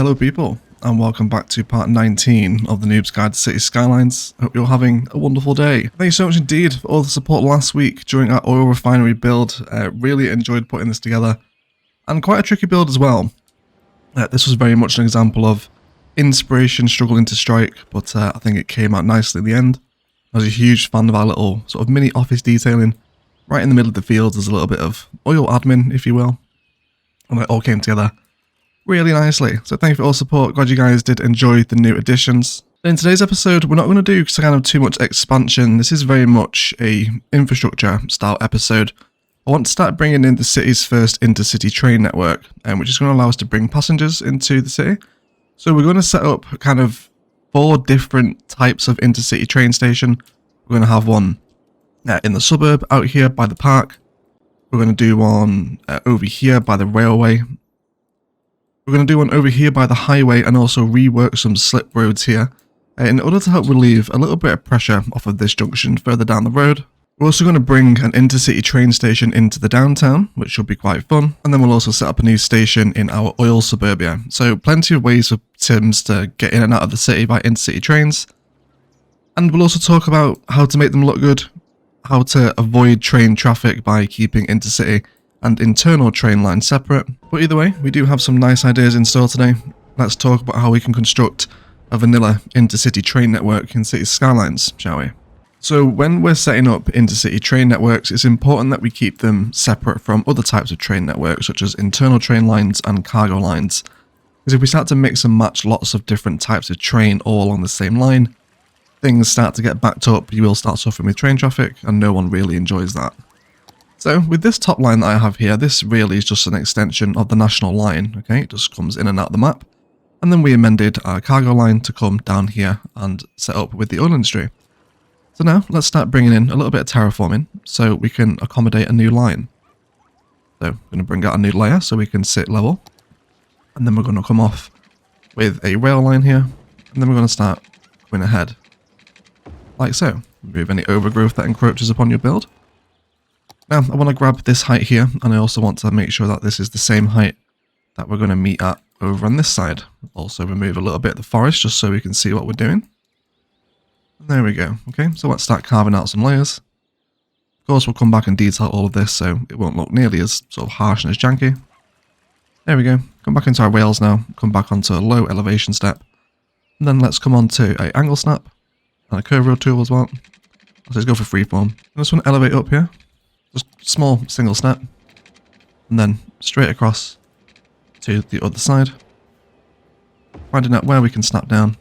Hello people, and welcome back to part 19 of the Noobs Guide to City Skylines. Hope you're having a wonderful day. Thank you so much indeed for all the support last week during our oil refinery build. Really enjoyed putting this together, and quite a tricky build as well. This was very much an example of inspiration struggling to strike, but I think it came out nicely in the end. I was a huge fan of our little sort of mini office detailing. Right in the middle of the fields there's a little bit of oil admin, if you will, and it all came together really nicely. So thank you for all support. Glad you guys did enjoy the new additions. In today's episode, we're not going to do kind of too much expansion. This is very much a infrastructure style episode. I want to start bringing in the city's first intercity train network, which is going to allow us to bring passengers into the city. So we're going to set up kind of 4 different types of intercity train station. We're going to have one in the suburb out here by the park. We're going to do one over here by the railway. We're going to do one over here by the highway and also rework some slip roads here in order to help relieve a little bit of pressure off of this junction further down the road. We're also going to bring an intercity train station into the downtown, which should be quite fun. And then we'll also set up a new station in our oil suburbia. So plenty of ways for Tims to get in and out of the city by intercity trains. And we'll also talk about how to make them look good, how to avoid train traffic by keeping intercity and internal train lines separate. But either way, we do have some nice ideas in store today. Let's talk about how we can construct a vanilla intercity train network in City Skylines, shall we? So when we're setting up intercity train networks, it's important that we keep them separate from other types of train networks, such as internal train lines and cargo lines. Because if we start to mix and match lots of different types of train all along the same line, things start to get backed up, you will start suffering with train traffic, and no one really enjoys that. So with this top line that I have here, this really is just an extension of the national line, okay? It just comes in and out of the map. And then we amended our cargo line to come down here and set up with the oil industry. So now let's start bringing in a little bit of terraforming so we can accommodate a new line. So I'm going to bring out a new layer so we can sit level. And then we're going to come off with a rail line here. And then we're going to start going ahead. Like so. Remove any overgrowth that encroaches upon your build. Now, I want to grab this height here, and I also want to make sure that this is the same height that we're going to meet at over on this side. Also remove a little bit of the forest just so we can see what we're doing. And there we go. Okay, so let's start carving out some layers. Of course, we'll come back and detail all of this so it won't look nearly as sort of harsh and as janky. There we go. Come back into our rails now. Come back onto a low elevation step. And then let's come on to an angle snap and a curve road tool as well. Let's just go for freeform. I just want to elevate up here. Just small single snap, and then straight across to the other side, finding out where we can snap down,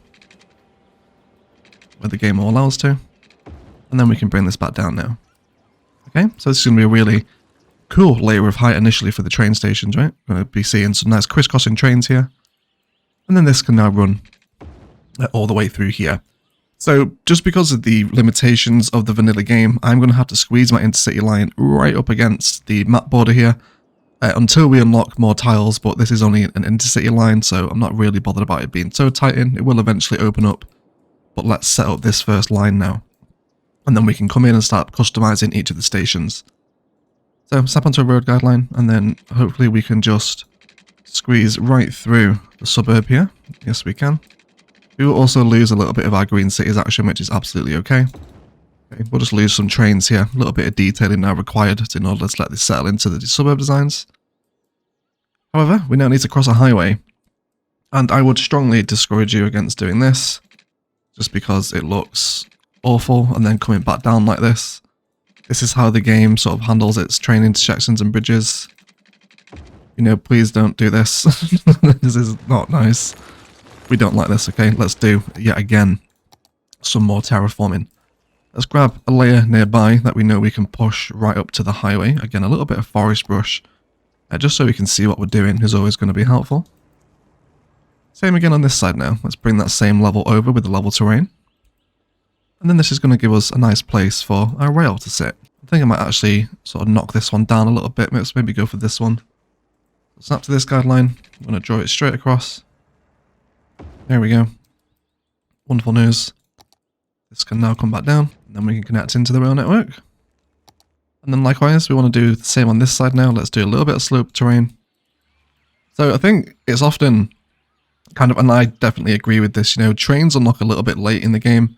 where the game will allow us to, and then we can bring this back down now. Okay, so this is going to be a really cool layer of height initially for the train stations, right? We're going to be seeing some nice crisscrossing trains here, and then this can now run all the way through here. So just because of the limitations of the vanilla game, I'm going to have to squeeze my intercity line right up against the map border here until we unlock more tiles, but this is only an intercity line, so I'm not really bothered about it being so tight in. It will eventually open up, but let's set up this first line now. And then we can come in and start customizing each of the stations. So snap onto a road guideline, and then hopefully we can just squeeze right through the suburb here. Yes, we can. We will also lose a little bit of our green cities action, which is absolutely okay. We'll just lose some trains here. A little bit of detailing now required in order to let this settle into the suburb designs. However, we now need to cross a highway. And I would strongly discourage you against doing this, just because it looks awful, and then coming back down like this. This is how the game sort of handles its train intersections and bridges. You know, please don't do this. This is not nice. We don't like this, okay? Let's do, yet again, some more terraforming. Let's grab a layer nearby that we know we can push right up to the highway. Again, a little bit of forest brush, just so we can see what we're doing is always going to be helpful. Same again on this side now. Let's bring that same level over with the level terrain. And then this is going to give us a nice place for our rail to sit. I think I might actually sort of knock this one down a little bit. Let's maybe go for this one. Snap to this guideline. I'm going to draw it straight across. There we go. Wonderful news. This can now come back down, and then we can connect into the rail network. And then likewise, we want to do the same on this side now. Let's do a little bit of slope terrain. So I think it's often And I definitely agree with this. You know, trains unlock a little bit late in the game,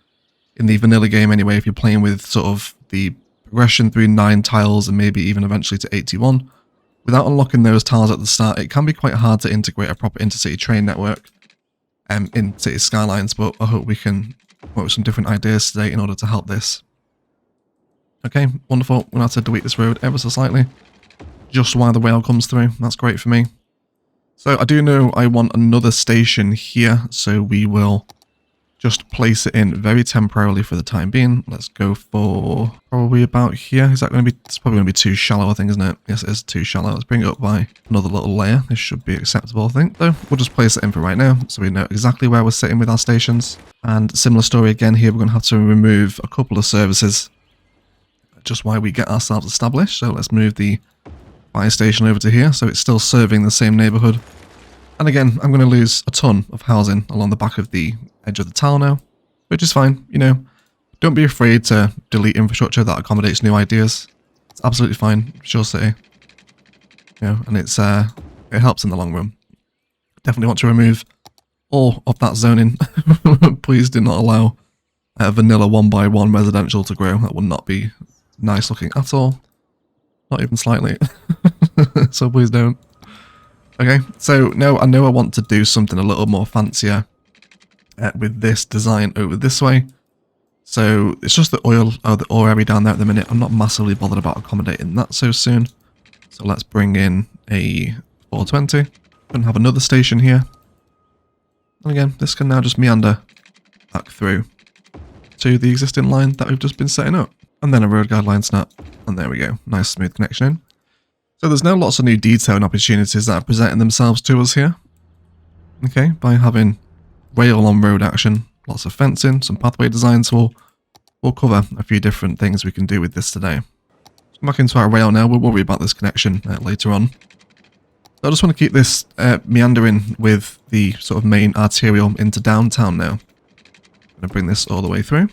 in the vanilla game anyway, if you're playing with sort of the progression through 9 tiles and maybe even eventually to 81. Without unlocking those tiles at the start, it can be quite hard to integrate a proper intercity train network in City Skylines, but I hope we can come up with some different ideas today in order to help this. Okay, wonderful. We're going to have to delete this road ever so slightly, just while the rail comes through. That's great for me. So I do know I want another station here, so we will just place it in very temporarily for the time being. Let's go for probably about here. Is that going to be, it's probably going to be too shallow, I think, isn't it? Yes, it is too shallow. Let's bring it up by another little layer. This should be acceptable, I think. So we'll just place it in for right now, so we know exactly where we're sitting with our stations. And similar story again here, we're going to have to remove a couple of services just while we get ourselves established. So let's move the fire station over to here, so it's still serving the same neighborhood. And again, I'm going to lose a ton of housing along the back of the edge of the tile now, which is fine. You know, don't be afraid to delete infrastructure that accommodates new ideas. It's absolutely fine. Sure City. You know, and it's it helps in the long run. Definitely want to remove all of that zoning. Please do not allow vanilla 1x1 residential to grow. That would not be nice looking at all. Not even slightly. So please don't. Okay, so now I know I want to do something a little more fancier with this design over this way. So it's just the the ore area down there at the minute. I'm not massively bothered about accommodating that so soon. So let's bring in a 420 and have another station here. And again, this can now just meander back through to the existing line that we've just been setting up. And then a road guideline snap. And there we go. Nice smooth connection in. So there's now lots of new detail and opportunities that are presenting themselves to us here. Okay, by having rail on road action, lots of fencing, some pathway designs. We'll cover a few different things we can do with this today. So back into our rail now. We'll worry about this connection later on. So I just want to keep this meandering with the sort of main arterial into downtown now. I'm going to bring this all the way through.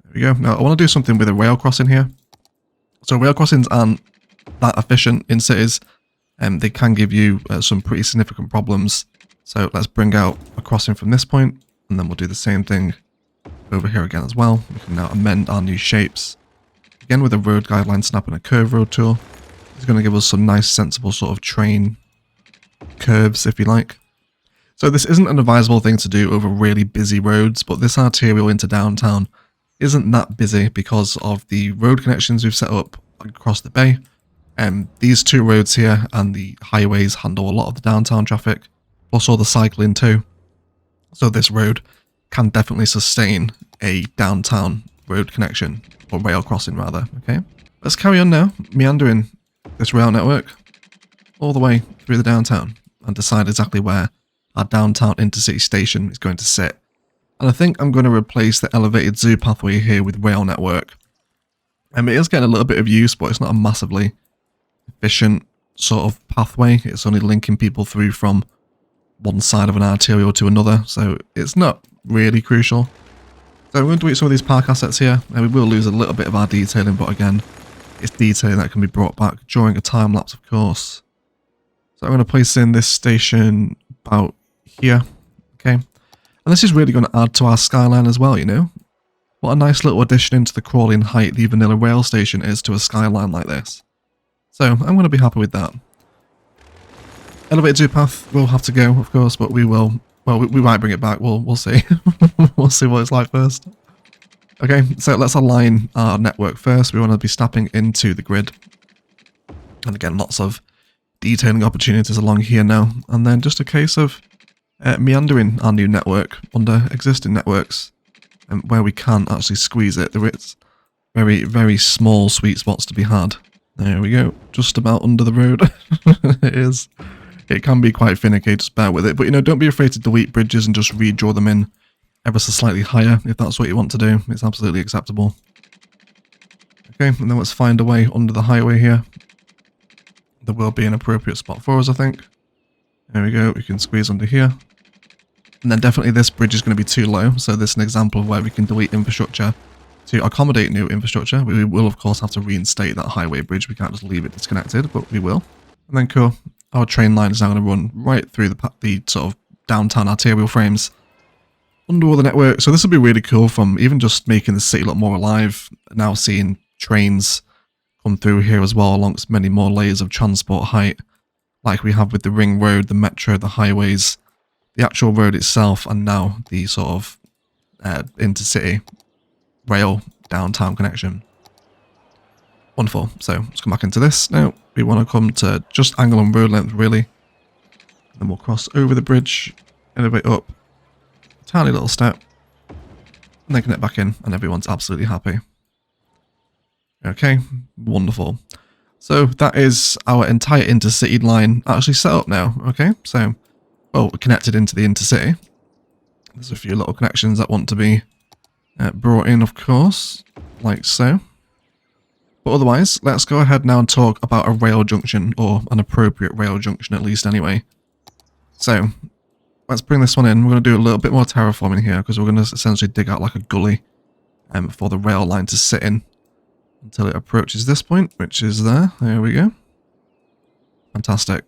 There we go. Now I want to do something with a rail crossing here. So rail crossings aren't that efficient in cities, and they can give you some pretty significant problems. So let's bring out a crossing from this point, and then we'll do the same thing over here again as well. We can now amend our new shapes. Again with a road guideline snap and a curve road tool. It's going to give us some nice sensible sort of train curves, if you like. So this isn't an advisable thing to do over really busy roads, but this arterial into downtown isn't that busy because of the road connections we've set up across the bay. These two roads here and the highways handle a lot of the downtown traffic, plus all the cycling too. So this road can definitely sustain a downtown road connection, or rail crossing rather, okay? Let's carry on now, meandering this rail network all the way through the downtown and decide exactly where our downtown intercity station is going to sit. And I think I'm going to replace the elevated zoo pathway here with rail network. It is getting a little bit of use, but it's not a massively efficient sort of pathway. It's only linking people through from one side of an arterial to another, so it's not really crucial. So we're going to delete some of these park assets here, and we will lose a little bit of our detailing, but again, it's detailing that can be brought back during a time lapse, of course. So I'm going to place in this station about here, okay? And this is really going to add to our skyline as well, you know? What a nice little addition into the crawling height the vanilla rail station is to a skyline like this. So I'm going to be happy with that. Elevated zoo path will have to go, of course, but we will, well, we might bring it back. We'll see. We'll see what it's like first. Okay, so let's align our network first. We want to be snapping into the grid. And again, lots of detailing opportunities along here now. And then just a case of meandering our new network under existing networks, and where we can actually squeeze it. There is very, very small sweet spots to be had. There we go, just about under the road. It is. It can be quite finicky, just bear with it. But, you know, don't be afraid to delete bridges and just redraw them in ever so slightly higher if that's what you want to do. It's absolutely acceptable. Okay, and then let's find a way under the highway here. There will be an appropriate spot for us, I think. There we go, we can squeeze under here. And then definitely this bridge is going to be too low, so this is an example of where we can delete infrastructure to accommodate new infrastructure. We will, of course, have to reinstate that highway bridge. We can't just leave it disconnected, but we will. And then cool, our train line is now going to run right through the sort of downtown arterial frames under all the network. So this will be really cool from even just making the city look more alive. Now seeing trains come through here as well, alongst many more layers of transport height, like we have with the ring road, the metro, the highways, the actual road itself, and now the sort of intercity rail downtown connection. Wonderful. So let's come back into this. Now we want to come to just angle and road length really. Then we'll cross over the bridge, elevate up, tiny little step, and then connect back in, and everyone's absolutely happy. Okay, wonderful. So that is our entire intercity line actually set up now. Okay, so, well, we're connected into the intercity. There's a few little connections that want to be brought in, of course, like so. But otherwise, let's go ahead now and talk about a rail junction, or an appropriate rail junction at least anyway. So, let's bring this one in. We're going to do a little bit more terraforming here, because we're going to essentially dig out like a gully for the rail line to sit in until it approaches this point, which is there. There we go. Fantastic.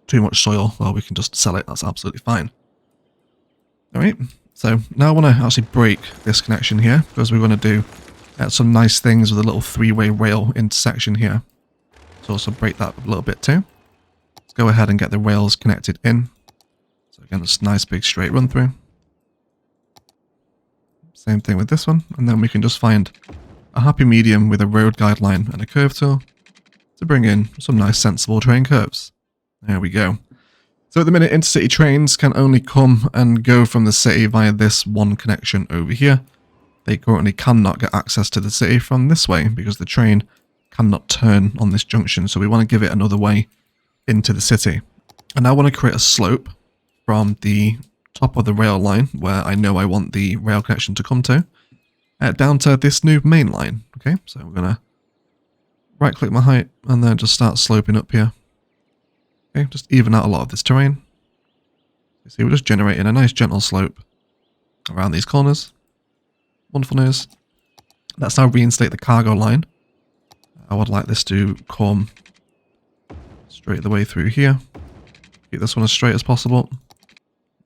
Too much soil, well, we can just sell it. That's absolutely fine. Alright, so now I want to actually break this connection here, because we're going to do some nice things with a little three-way rail intersection here. So also break that a little bit too. Let's go ahead and get the rails connected in. So again, it's a nice big straight run through. Same thing with this one, and then we can just find a happy medium with a road guideline and a curve tool to bring in some nice sensible train curves. There we go. So at the minute, intercity trains can only come and go from the city via this one connection over here. They currently cannot get access to the city from this way because the train cannot turn on this junction. So we want to give it another way into the city. And I want to create a slope from the top of the rail line where I know I want the rail connection to come to, down to this new main line. Okay, so we're going to right click my height and then just start sloping up here. Okay, just even out a lot of this terrain. You see, we're just generating a nice gentle slope around these corners. Wonderful news. Let's now reinstate the cargo line. I would like this to come straight the way through here. Keep this one as straight as possible.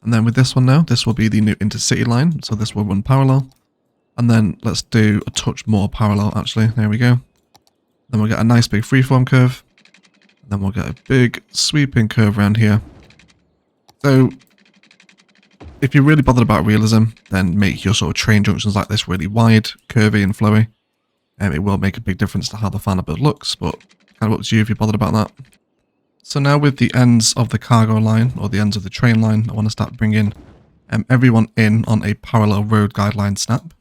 And then with this one now, this will be the new intercity line. So this will run parallel. And then let's do a touch more parallel, actually. There we go. Then we'll get a nice big freeform curve. And then we'll get a big sweeping curve around here. So if you're really bothered about realism, then make your sort of train junctions like this really wide, curvy and flowy. It will make a big difference to how the final build looks, but kind of up to you if you're bothered about that. So now with the ends of the cargo line, or the ends of the train line, I want to start bringing everyone in on a parallel road guideline snap.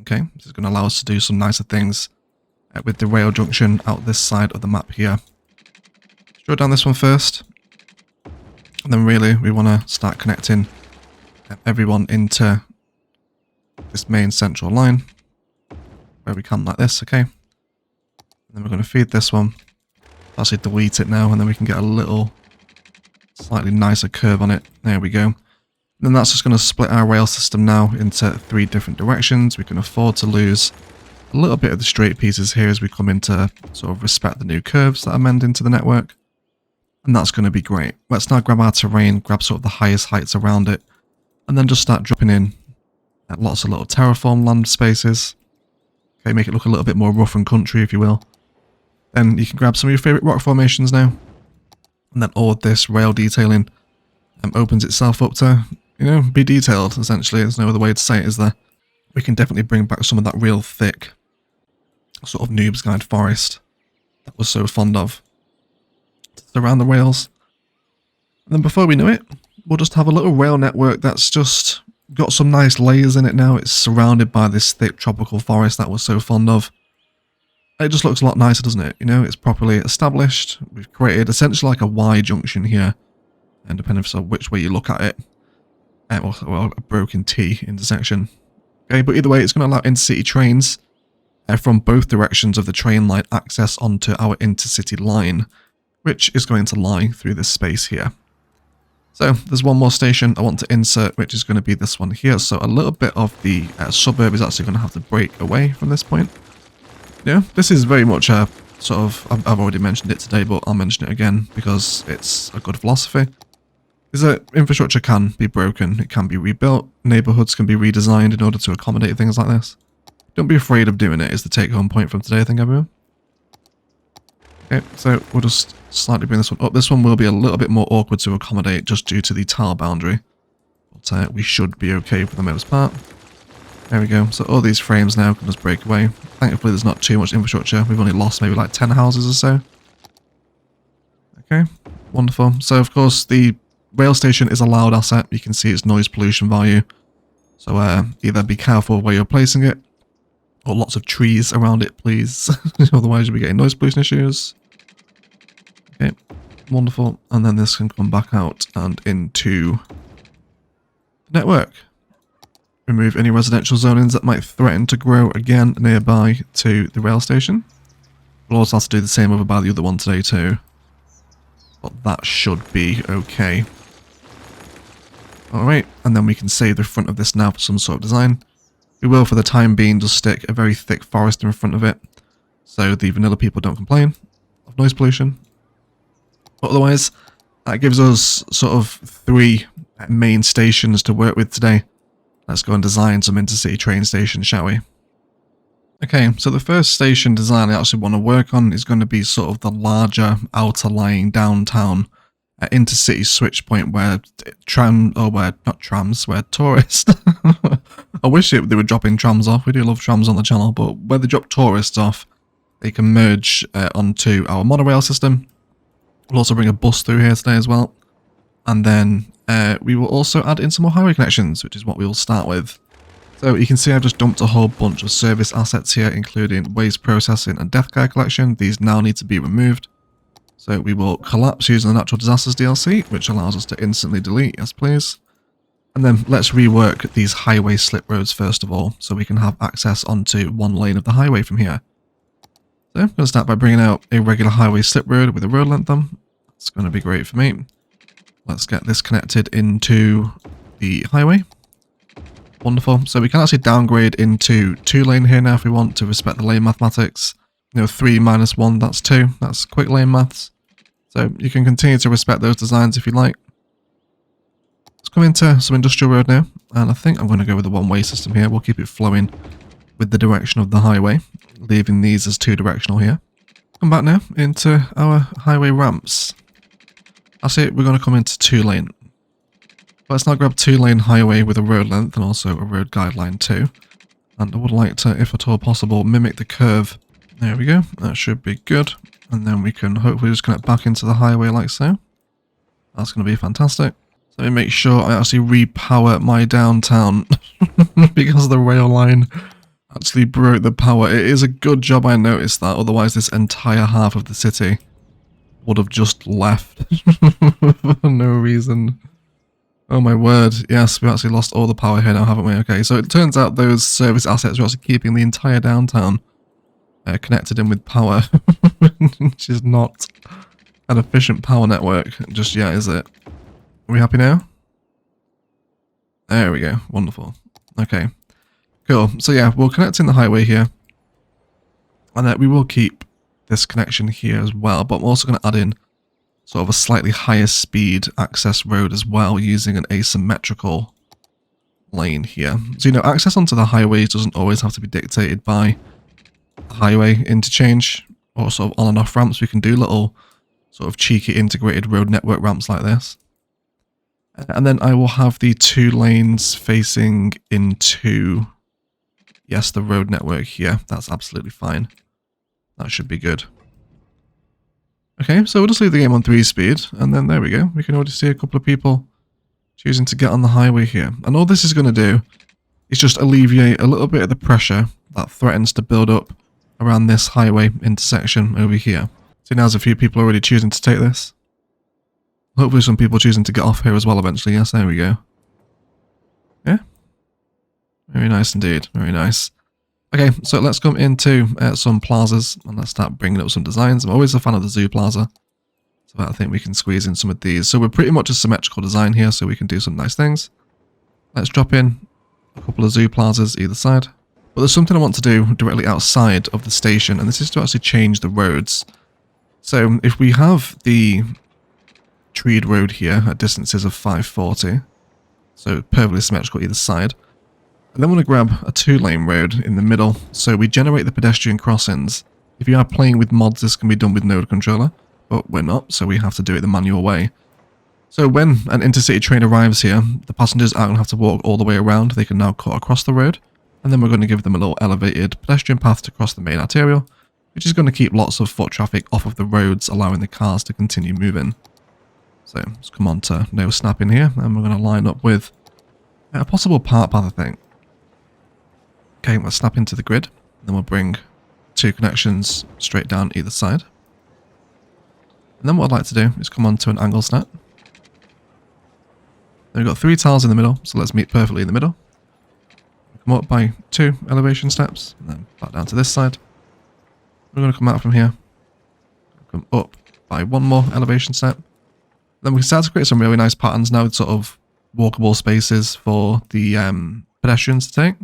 Okay, this is going to allow us to do some nicer things with the rail junction out this side of the map here. Draw down this one first, and then really we want to start connecting everyone into this main central line where we can like this. Okay, and then we're going to feed this one, actually delete it now, and then we can get a little slightly nicer curve on it. There we go. And then that's just going to split our rail system now into 3 different directions. We can afford to lose a little bit of the straight pieces here as we come into sort of respect the new curves that amend into the network. And that's going to be great. Let's now grab our terrain, grab sort of the highest heights around it, and then just start dropping in lots of little terraform land spaces. Okay, make it look a little bit more rough and country, if you will. Then you can grab some of your favourite rock formations now. And then all of this rail detailing opens itself up to, you know, be detailed, essentially. There's no other way to say it, is there? We can definitely bring back some of that real thick sort of Noobs Guide forest that we're so fond of around the rails. And then before we know it, we'll just have a little rail network that's just got some nice layers in it now. It's surrounded by this thick tropical forest that we're so fond of. It just looks a lot nicer, doesn't it? You know, it's properly established. We've created essentially like a Y junction here, and depending on which way you look at it, well, a broken T intersection. Okay, but either way, it's going to allow intercity trains from both directions of the train line access onto our intercity line, which is going to lie through this space here. So there's one more station I want to insert, which is going to be this one here. So a little bit of the suburb is actually going to have to break away from this point. Yeah, this is very much a sort of, I've already mentioned it today, but I'll mention it again because it's a good philosophy. is that infrastructure can be broken, it can be rebuilt, neighbourhoods can be redesigned in order to accommodate things like this. Don't be afraid of doing it is the take-home point from today, I think, everyone. Okay, so we'll just slightly bring this one up. This one will be a little bit more awkward to accommodate just due to the tile boundary. But we should be okay for the most part. There we go. So all these frames now can just break away. Thankfully there's not too much infrastructure. We've only lost maybe like 10 houses or so. Okay, wonderful. So of course the rail station is a loud asset. You can see its noise pollution value. So either be careful where you're placing it, or lots of trees around it, please. Otherwise you'll be getting noise pollution issues. Okay, wonderful. And then this can come back out and into the network. Remove any residential zonings that might threaten to grow again nearby to the rail station. We'll also have to do the same over by the other one today too. But that should be okay. Alright, and then we can save the front of this now for some sort of design. We will, for the time being, just stick a very thick forest in front of it, so the vanilla people don't complain of noise pollution. But otherwise, that gives us sort of 3 main stations to work with today. Let's go and design some intercity train stations, shall we? Okay, so the first station design I actually want to work on is going to be sort of the larger outer lying downtown intercity switch point where where tourists. I wish they were dropping trams off. We do love trams on the channel, but where they drop tourists off, they can merge onto our monorail system. We'll also bring a bus through here today as well. And then we will also add in some more highway connections, which is what we will start with. So you can see I've just dumped a whole bunch of service assets here, including waste processing and death care collection. These now need to be removed. So we will collapse using the Natural Disasters DLC, which allows us to instantly delete, yes please. And then let's rework these highway slip roads first of all, so we can have access onto one lane of the highway from here. So I'm going to start by bringing out a regular highway slip road with a road length on. It's going to be great for me. Let's get this connected into the highway. Wonderful. So we can actually downgrade into 2-lane here now if we want to respect the lane mathematics. You know, 3 minus 1, that's 2. That's quick lane maths. So you can continue to respect those designs if you like. Let's come into some industrial road now. And I think I'm going to go with the one-way system here. We'll keep it flowing with the direction of the highway, leaving these as 2-directional here. Come back now into our highway ramps. Actually, we're going to come into 2-lane. Let's now grab 2-lane highway with a road length and also a road guideline too. And I would like to, if at all possible, mimic the curve. There we go, that should be good. And then we can hopefully just connect back into the highway like so. That's going to be fantastic. So let me make sure I actually repower my downtown because the rail line actually broke the power. It is a good job I noticed that, otherwise this entire half of the city would have just left for no reason. Oh my word, yes, we've actually lost all the power here now, haven't we? Okay, so it turns out those service assets are actually keeping the entire downtown connected in with power, which is not an efficient power network just yet, is it? Are we happy now? There we go, wonderful. Okay, cool. So yeah, we'll connect in the highway here, and we will keep this connection here as well, but I'm also going to add in sort of a slightly higher speed access road as well, using an asymmetrical lane here. So, you know, access onto the highways doesn't always have to be dictated by the highway interchange or sort of on and off ramps. We can do little sort of cheeky integrated road network ramps like this. And then I will have the 2 lanes facing into, yes, the road network here. That's absolutely fine. That should be good. Okay, so we'll just leave the game on 3 speed, and then there we go. We can already see a couple of people choosing to get on the highway here. And all this is going to do is just alleviate a little bit of the pressure that threatens to build up around this highway intersection over here. See, now there's a few people already choosing to take this. Hopefully some people choosing to get off here as well eventually. Yes, there we go. Yeah. Very nice indeed. Very nice. Okay, so let's come into some plazas and let's start bringing up some designs. I'm always a fan of the Zoo Plaza, so I think we can squeeze in some of these. So we're pretty much a symmetrical design here, so we can do some nice things. Let's drop in a couple of Zoo Plazas either side. But there's something I want to do directly outside of the station, and this is to actually change the roads. So if we have the treed road here at distances of 540. So perfectly symmetrical either side. And then we're going to grab a 2-lane road in the middle. So we generate the pedestrian crossings. If you are playing with mods, this can be done with node controller, but we're not, so we have to do it the manual way. So when an intercity train arrives here, the passengers aren't going to have to walk all the way around. They can now cut across the road, and then we're going to give them a little elevated pedestrian path to cross the main arterial, which is going to keep lots of foot traffic off of the roads, allowing the cars to continue moving. So let's come on to no snapping here, and we're going to line up with a possible part path, I think. Okay, let's snap into the grid, then we'll bring 2 connections straight down either side. And then what I'd like to do is come on to an angle snap. Then we've got 3 tiles in the middle, so let's meet perfectly in the middle. Come up by 2 elevation steps, and then back down to this side. We're going to come out from here, come up by 1 more elevation step. Then we can start to create some really nice patterns now with sort of walkable spaces for the pedestrians to take.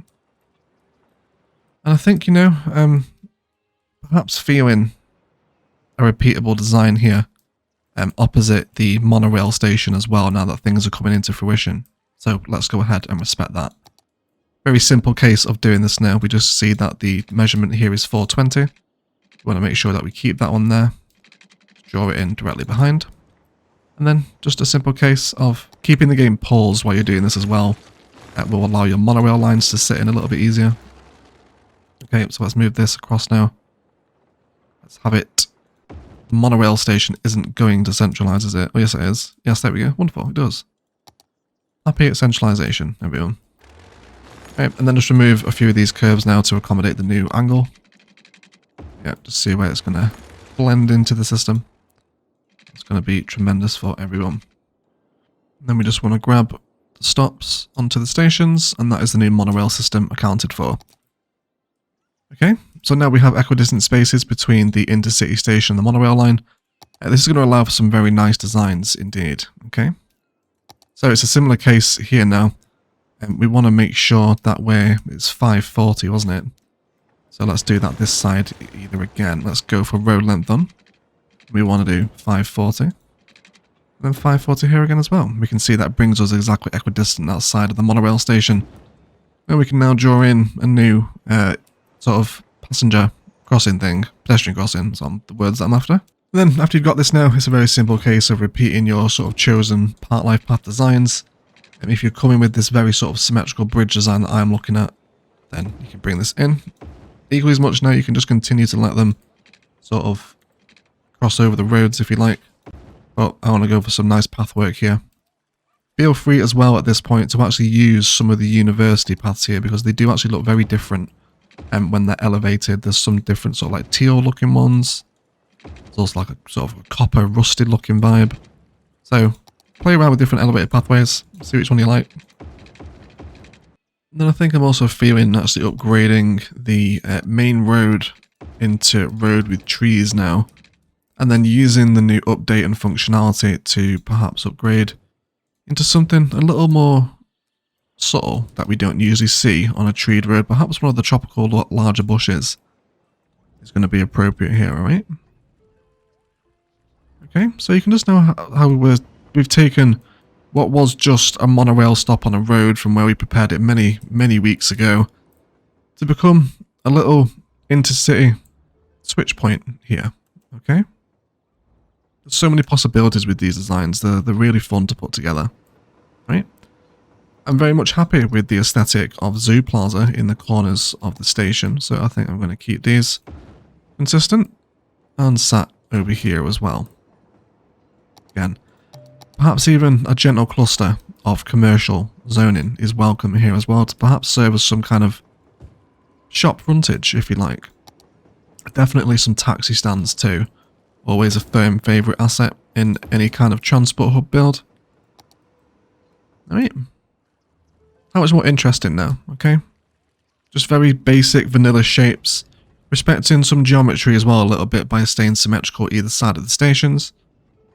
And I think, you know, perhaps feeling a repeatable design here opposite the monorail station as well, now that things are coming into fruition. So let's go ahead and respect that. Very simple case of doing this now. We just see that the measurement here is 420. We want to make sure that we keep that one there. Draw it in directly behind. And then just a simple case of keeping the game paused while you're doing this as well. That will allow your monorail lines to sit in a little bit easier. Okay, so let's move this across now. Let's have it. The monorail station isn't going to centralize, is it? Oh, yes, it is. Yes, there we go. Wonderful, it does. Happy at centralization, everyone. Okay, and then just remove a few of these curves now to accommodate the new angle. Yeah, just see where it's going to blend into the system. It's going to be tremendous for everyone. And then we just want to grab the stops onto the stations, and that is the new monorail system accounted for. Okay, so now we have equidistant spaces between the intercity station and the monorail line. This is going to allow for some very nice designs indeed. Okay, so it's a similar case here now. And we want to make sure that it's 540, wasn't it? So let's do that this side either again. Let's go for road length on. We want to do 540. And then 540 here again as well. We can see that brings us exactly equidistant outside of the monorail station. And we can now draw in a new sort of passenger crossing thing. Pedestrian crossing, so the words that I'm after. And then after you've got this now, it's a very simple case of repeating your sort of chosen part life path designs. And if you're coming with this very sort of symmetrical bridge design that I'm looking at, then you can bring this in. Equally as much now, you can just continue to let them sort of cross over the roads if you like. But I want to go for some nice pathwork here. Feel free as well at this point to actually use some of the university paths here, because they do actually look very different when they're elevated. There's some different sort of like teal looking ones. There's also like a sort of a copper rusted looking vibe. So play around with different elevated pathways, see which one you like. And then I think I'm also feeling actually upgrading the main road into road with trees now. And then using the new update and functionality to perhaps upgrade into something a little more subtle that we don't usually see on a treed road. Perhaps one of the tropical larger bushes is going to be appropriate here, alright? Okay, so you can just know how we've taken what was just a monorail stop on a road from where we prepared it many, many weeks ago to become a little intercity switch point here, okay? There's so many possibilities with these designs. They're really fun to put together, right? I'm very much happy with the aesthetic of Zoo Plaza in the corners of the station, so I think I'm going to keep these consistent and sat over here as well. Again, perhaps even a gentle cluster of commercial zoning is welcome here as well to perhaps serve as some kind of shop frontage, if you like. Definitely some taxi stands too. Always a firm favourite asset in any kind of transport hub build. Alright. How much more interesting now, okay? Just very basic vanilla shapes. Respecting some geometry as well a little bit by staying symmetrical either side of the stations.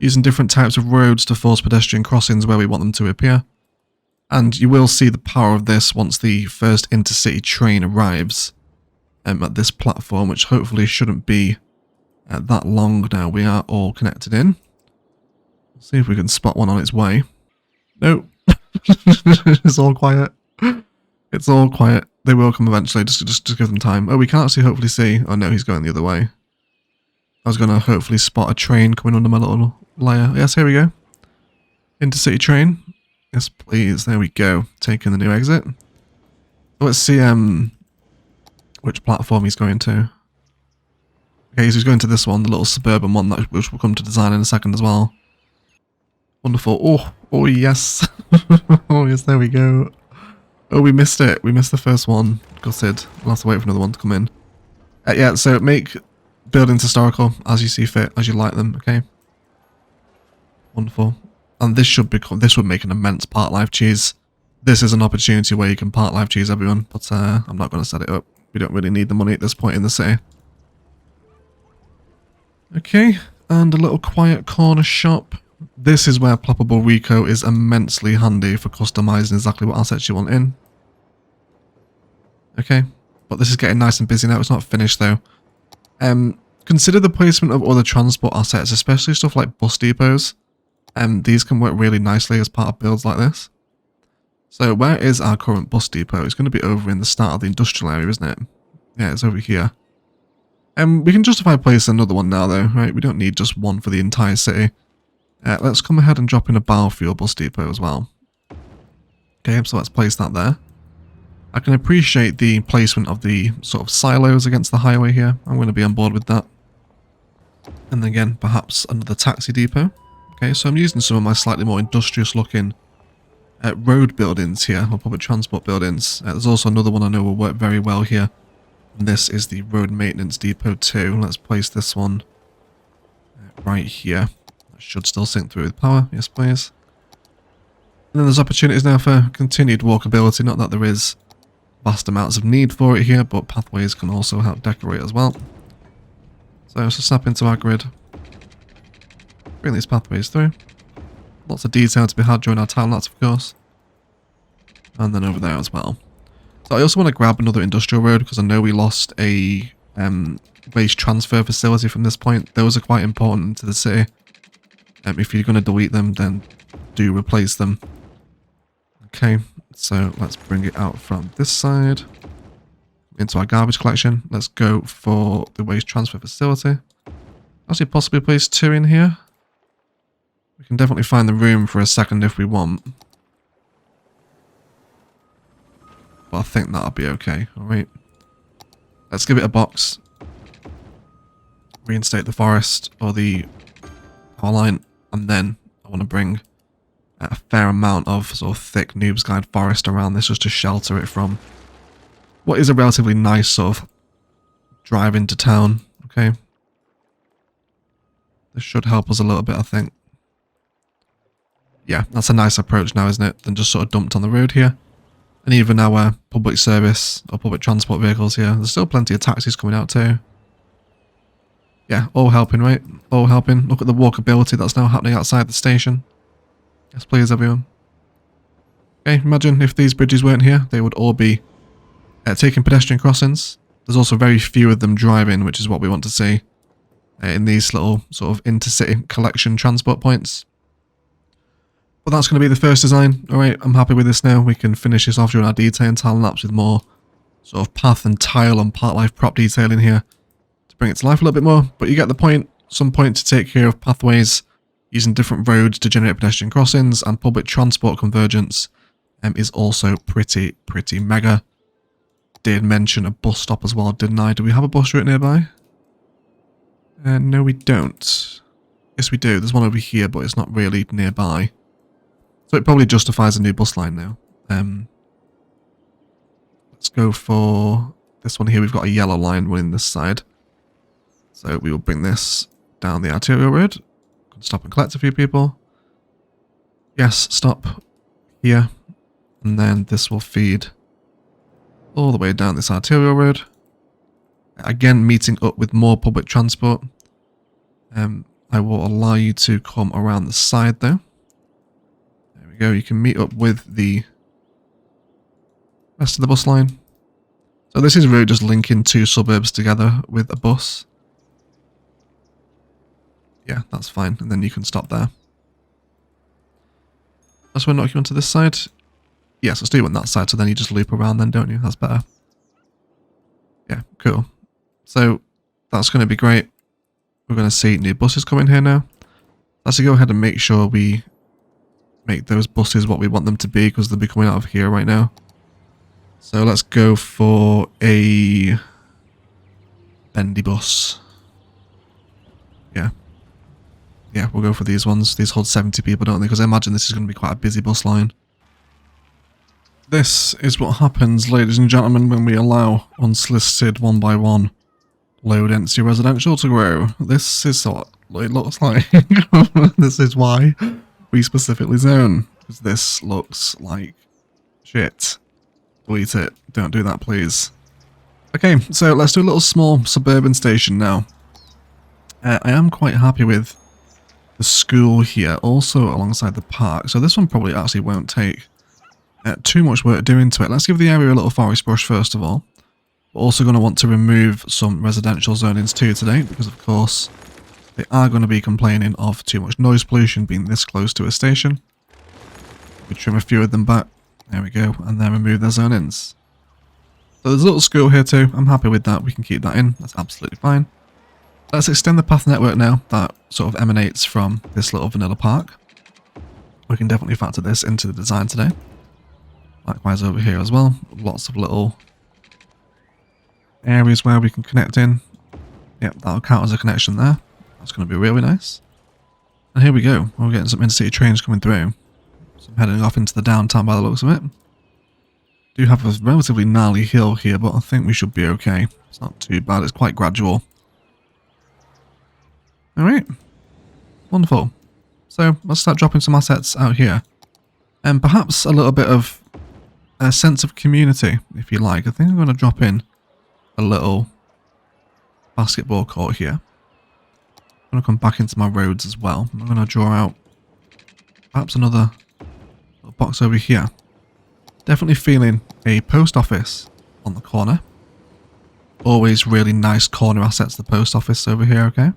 Using different types of roads to force pedestrian crossings where we want them to appear. And you will see the power of this once the first intercity train arrives at this platform, which hopefully shouldn't be that long now. We are all connected in. See if we can spot one on its way. Nope. It's all quiet. It's all quiet. They will come eventually. Just give them time. Oh, we can actually hopefully see. Oh no, he's going the other way. I was going to hopefully spot a train coming under my little layer. Yes, here we go. Intercity train. Yes, please. There we go. Taking the new exit. Let's see which platform he's going to. Okay, he's going to this one, the little suburban one, which we'll come to design in a second as well. Wonderful. Oh yes. Oh yes, there we go. Oh, we missed it. We missed the first one. Gutted. We'll have to wait for another one to come in. Yeah, so make buildings historical as you see fit, as you like them, okay? Wonderful. And this would make an immense part life cheese. This is an opportunity where you can part life cheese everyone, but I'm not going to set it up. We don't really need the money at this point in the city. Okay, and a little quiet corner shop. This is where ploppable Rico is immensely handy for customizing exactly what assets you want in. Okay, but this is getting nice and busy now. It's not finished though. Consider the placement of other transport assets, especially stuff like bus depots. These can work really nicely as part of builds like this. So where is our current bus depot? It's going to be over in the start of the industrial area, isn't it? Yeah, it's over here. We can justify placing another one now though, right? We don't need just one for the entire city. Let's come ahead and drop in a biofuel bus depot as well. Okay, so let's place that there. I can appreciate the placement of the sort of silos against the highway here. I'm going to be on board with that. And then again, perhaps another taxi depot. Okay, so I'm using some of my slightly more industrious looking road buildings here, or public transport buildings. There's also another one I know will work very well here. And this is the road maintenance depot too. Let's place this one right here. That should still sync through with power. Yes, please. And then there's opportunities now for continued walkability. Not that there is vast amounts of need for it here, but pathways can also help decorate as well. So let's snap into our grid. Bring these pathways through. Lots of detail to be had during our timelapse, of course. And then over there as well. So I also want to grab another industrial road because I know we lost a waste transfer facility from this point. Those are quite important to the city. If you're going to delete them, then do replace them. Okay, so let's bring it out from this side into our garbage collection. Let's go for the waste transfer facility. Actually, possibly place 2 in here. We can definitely find the room for a second if we want. But I think that'll be okay, alright. Let's give it a box. Reinstate the forest, or the power line, and then I want to bring a fair amount of sort of thick Noobs Guide forest around this just to shelter it from what is a relatively nice sort of drive into town, okay. This should help us a little bit, I think. Yeah, that's a nice approach now, isn't it? Than just sort of dumped on the road here. And even our public service or public transport vehicles here, there's still plenty of taxis coming out too. Yeah, all helping, right? All helping. Look at the walkability that's now happening outside the station. Yes, please, everyone. Okay, imagine if these bridges weren't here, they would all be taking pedestrian crossings. There's also very few of them driving, which is what we want to see in these little sort of intercity collection transport points. But that's going to be the first design. Alright, I'm happy with this now. We can finish this off during our detail and time lapse with more sort of path and tile and part life prop detail in here to bring it to life a little bit more. But you get the point. Some point to take care of pathways using different roads to generate pedestrian crossings, and public transport convergence is also pretty mega. Did mention a bus stop as well, didn't I? Do we have a bus route nearby? No, we don't. Yes, we do. There's one over here, but it's not really nearby. So it probably justifies a new bus line now. Let's go for this one here. We've got a yellow line running this side. So we will bring this down the arterial road. Stop and collect a few people. Yes, stop here. And then this will feed all the way down this arterial road. Again, meeting up with more public transport. I will allow you to come around the side though. There we go. You can meet up with the rest of the bus line. So this is really just linking 2 suburbs together with a bus. Yeah, that's fine. And then you can stop there. Let's knock you onto this side. Yes, let's do it on that side, so then you just loop around then, don't you? That's better. Yeah, cool. So that's going to be great. We're going to see new buses coming here now. Let's go ahead and make sure we make those buses what we want them to be, because they'll be coming out of here right now. So let's go for a bendy bus. Yeah. Yeah, we'll go for these ones. These hold 70 people, don't they? Because I imagine this is going to be quite a busy bus line. This is what happens, ladies and gentlemen, when we allow unsolicited one by one low density residential to grow. This is what it looks like. This is why we specifically zone, because this looks like shit. Delete it. Don't do that, please. Okay, so let's do a little small suburban station now. I am quite happy with the school here, also alongside the park. So this one probably actually won't take too much work doing to it. Let's give the area a little forest brush first of all. We're also going to want to remove some residential zonings too today, because of course they are going to be complaining of too much noise pollution being this close to a station. We trim a few of them back. There we go, and then remove their zonings. So there's a little school here too. I'm happy with that. We can keep that in. That's absolutely fine. Let's extend the path network now that sort of emanates from this little vanilla park. We can definitely factor this into the design today. Likewise over here as well. Lots of little areas where we can connect in. Yep, that'll count as a connection there. That's going to be really nice. And here we go. We're getting some intercity trains coming through. So I'm heading off into the downtown by the looks of it. Do have a relatively gnarly hill here, but I think we should be okay. It's not too bad. It's quite gradual. Alright. Wonderful. So let's start dropping some assets out here. And perhaps a little bit of a sense of community, if you like. I think I'm going to drop in a little basketball court here. I'm going to come back into my roads as well. I'm going to draw out perhaps another little box over here. Definitely feeling a post office on the corner. Always really nice corner assets, the post office over here, okay?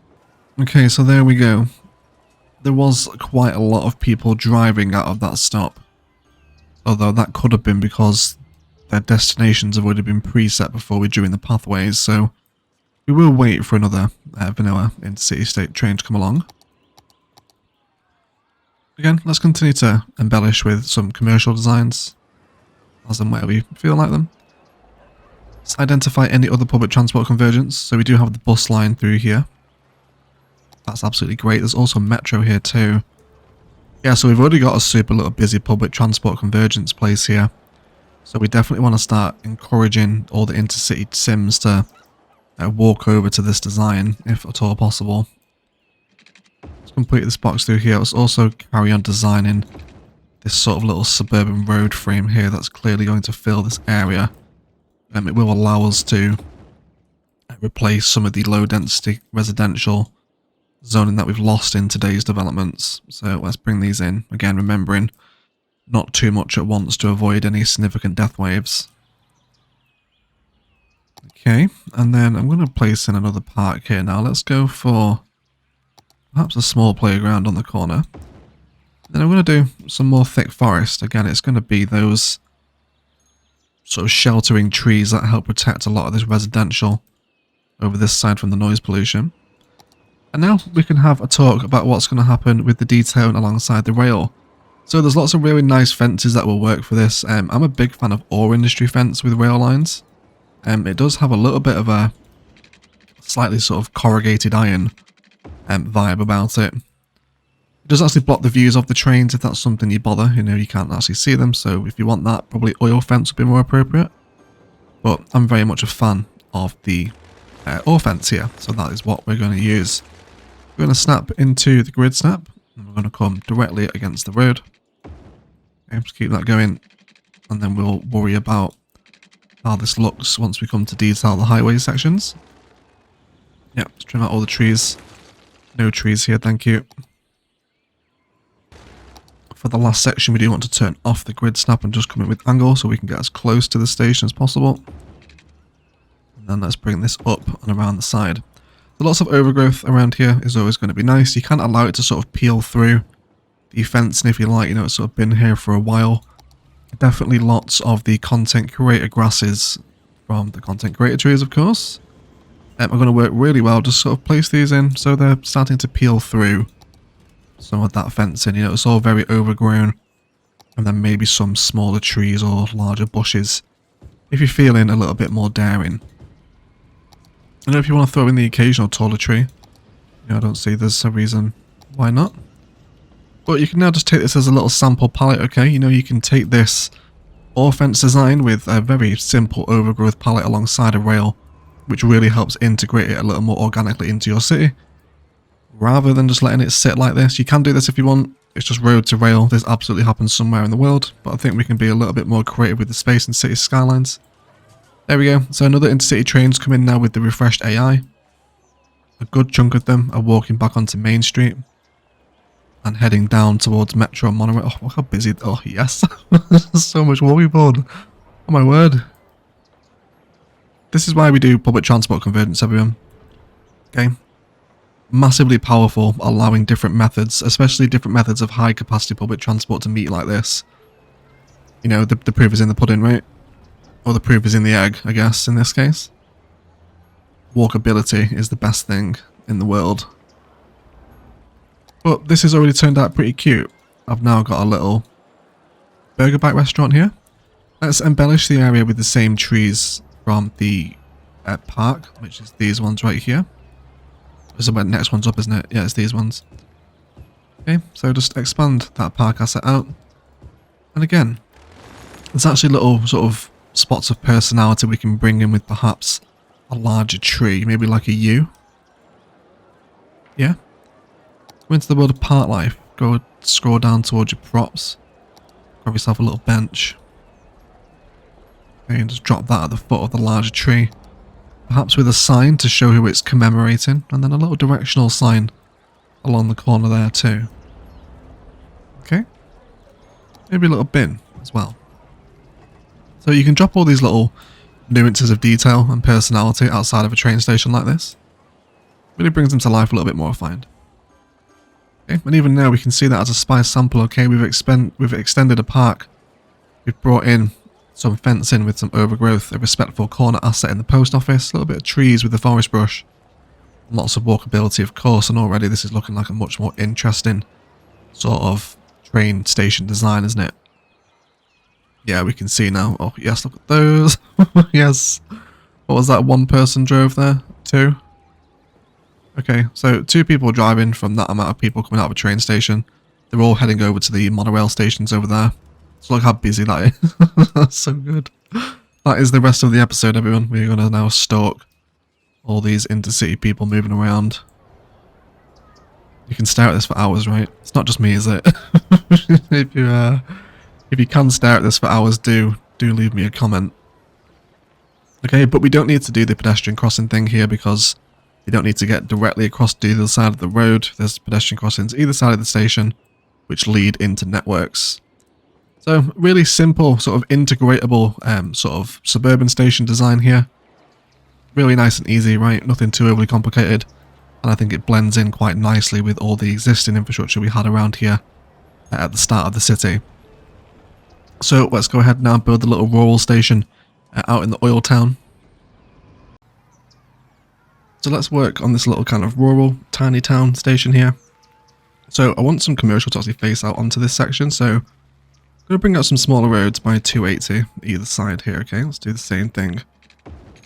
Okay, so there we go. There was quite a lot of people driving out of that stop. Although that could have been because their destinations have already been preset before we drew in the pathways, so we will wait for another vanilla intercity state train to come along. Again, let's continue to embellish with some commercial designs, as and where we feel like them. Let's identify any other public transport convergence. So we do have the bus line through here. That's absolutely great. There's also metro here too. Yeah, so we've already got a super little busy public transport convergence place here. So we definitely want to start encouraging all the intercity sims to walk over to this design, if at all possible. Let's complete this box through here. Let's also carry on designing this sort of little suburban road frame here that's clearly going to fill this area. It will allow us to replace some of the low density residential zoning that we've lost in today's developments. So let's bring these in. Again, remembering not too much at once to avoid any significant death waves. Okay, and then I'm going to place in another park here now. Let's go for perhaps a small playground on the corner. Then I'm going to do some more thick forest. Again, it's going to be those sort of sheltering trees that help protect a lot of this residential over this side from the noise pollution. And now we can have a talk about what's going to happen with the detailing alongside the rail. So there's lots of really nice fences that will work for this. I'm a big fan of ore industry fence with rail lines. It does have a little bit of a slightly sort of corrugated iron vibe about it. It does actually block the views of the trains if that's something you bother. You know, you can't actually see them, so if you want that, probably oil fence would be more appropriate. But I'm very much a fan of the ore fence here, so that is what we're going to use. We're going to snap into the grid snap, and we're going to come directly against the road. Okay, just keep that going, and then we'll worry about how this looks once we come to detail the highway sections. Yep, let's trim out all the trees. No trees here, thank you. For the last section, we do want to turn off the grid snap and just come in with angle so we can get as close to the station as possible. And then let's bring this up and around the side. So lots of overgrowth around here is always going to be nice. You can't allow it to sort of peel through the fencing if you like. You know, it's sort of been here for a while. Definitely lots of the content creator grasses from the content creator trees, of course. Are going to work really well. Just sort of place these in so they're starting to peel through some of that fencing. You know, it's all very overgrown. And then maybe some smaller trees or larger bushes if you're feeling a little bit more daring. And if you want to throw in the occasional taller tree, you know, I don't see there's a reason why not. But you can now just take this as a little sample palette, okay? You know, you can take this or fence design with a very simple overgrowth palette alongside a rail, which really helps integrate it a little more organically into your city. Rather than just letting it sit like this, you can do this if you want. It's just road to rail. This absolutely happens somewhere in the world, but I think we can be a little bit more creative with the space and city skylines. There we go. So another intercity trains come in now with the refreshed AI. A good chunk of them are walking back onto Main Street and heading down towards Metro and Monorail. Oh, look how busy. Oh, yes. There's so much walking forward. Oh, my word. This is why we do public transport convergence, everyone. Okay. Massively powerful, allowing different methods, especially different methods of high capacity public transport to meet like this. You know, the proof is in the pudding, right? Or the proof is in the egg, I guess, in this case. Walkability is the best thing in the world. But this has already turned out pretty cute. I've now got a little burger bite restaurant here. Let's embellish the area with the same trees from the park, which is these ones right here. This is the next one's up, isn't it? Yeah, it's these ones. Okay, so just expand that park asset out. And again, there's actually little sort of spots of personality we can bring in with perhaps a larger tree, maybe like a U. Yeah. Go into the world of park life. Go scroll down towards your props. Grab yourself a little bench. Okay, and just drop that at the foot of the larger tree. Perhaps with a sign to show who it's commemorating, and then a little directional sign along the corner there too. Okay. Maybe a little bin as well. So you can drop all these little nuances of detail and personality outside of a train station like this. Really brings them to life a little bit more, I find. Okay, and even now we can see that as a spice sample, okay, we've extended a park. We've brought in some fencing with some overgrowth, a respectful corner asset in the post office, a little bit of trees with the forest brush, lots of walkability of course, and already this is looking like a much more interesting sort of train station design, isn't it? Yeah, we can see now. Oh yes, look at those. Yes. What was that one person drove there? Two? Okay, so two people driving from that amount of people coming out of a train station. They're all heading over to the monorail stations over there. So look how busy that is. That's so good. That is the rest of the episode, everyone. We're going to now stalk all these intercity people moving around. You can stare at this for hours, right? It's not just me, is it? If you can stare at this for hours, do leave me a comment. Okay, but we don't need to do the pedestrian crossing thing here because you don't need to get directly across to the other side of the road. There's pedestrian crossings either side of the station, which lead into networks. So really simple, sort of integratable sort of suburban station design here. Really nice and easy, right? Nothing too overly complicated. And I think it blends in quite nicely with all the existing infrastructure we had around here at the start of the city. So let's go ahead now and build a little rural station out in the oil town. So let's work on this little kind of rural, tiny town station here. So I want some commercial to actually face out onto this section, so I'm going to bring out some smaller roads by 280 either side here, okay? Let's do the same thing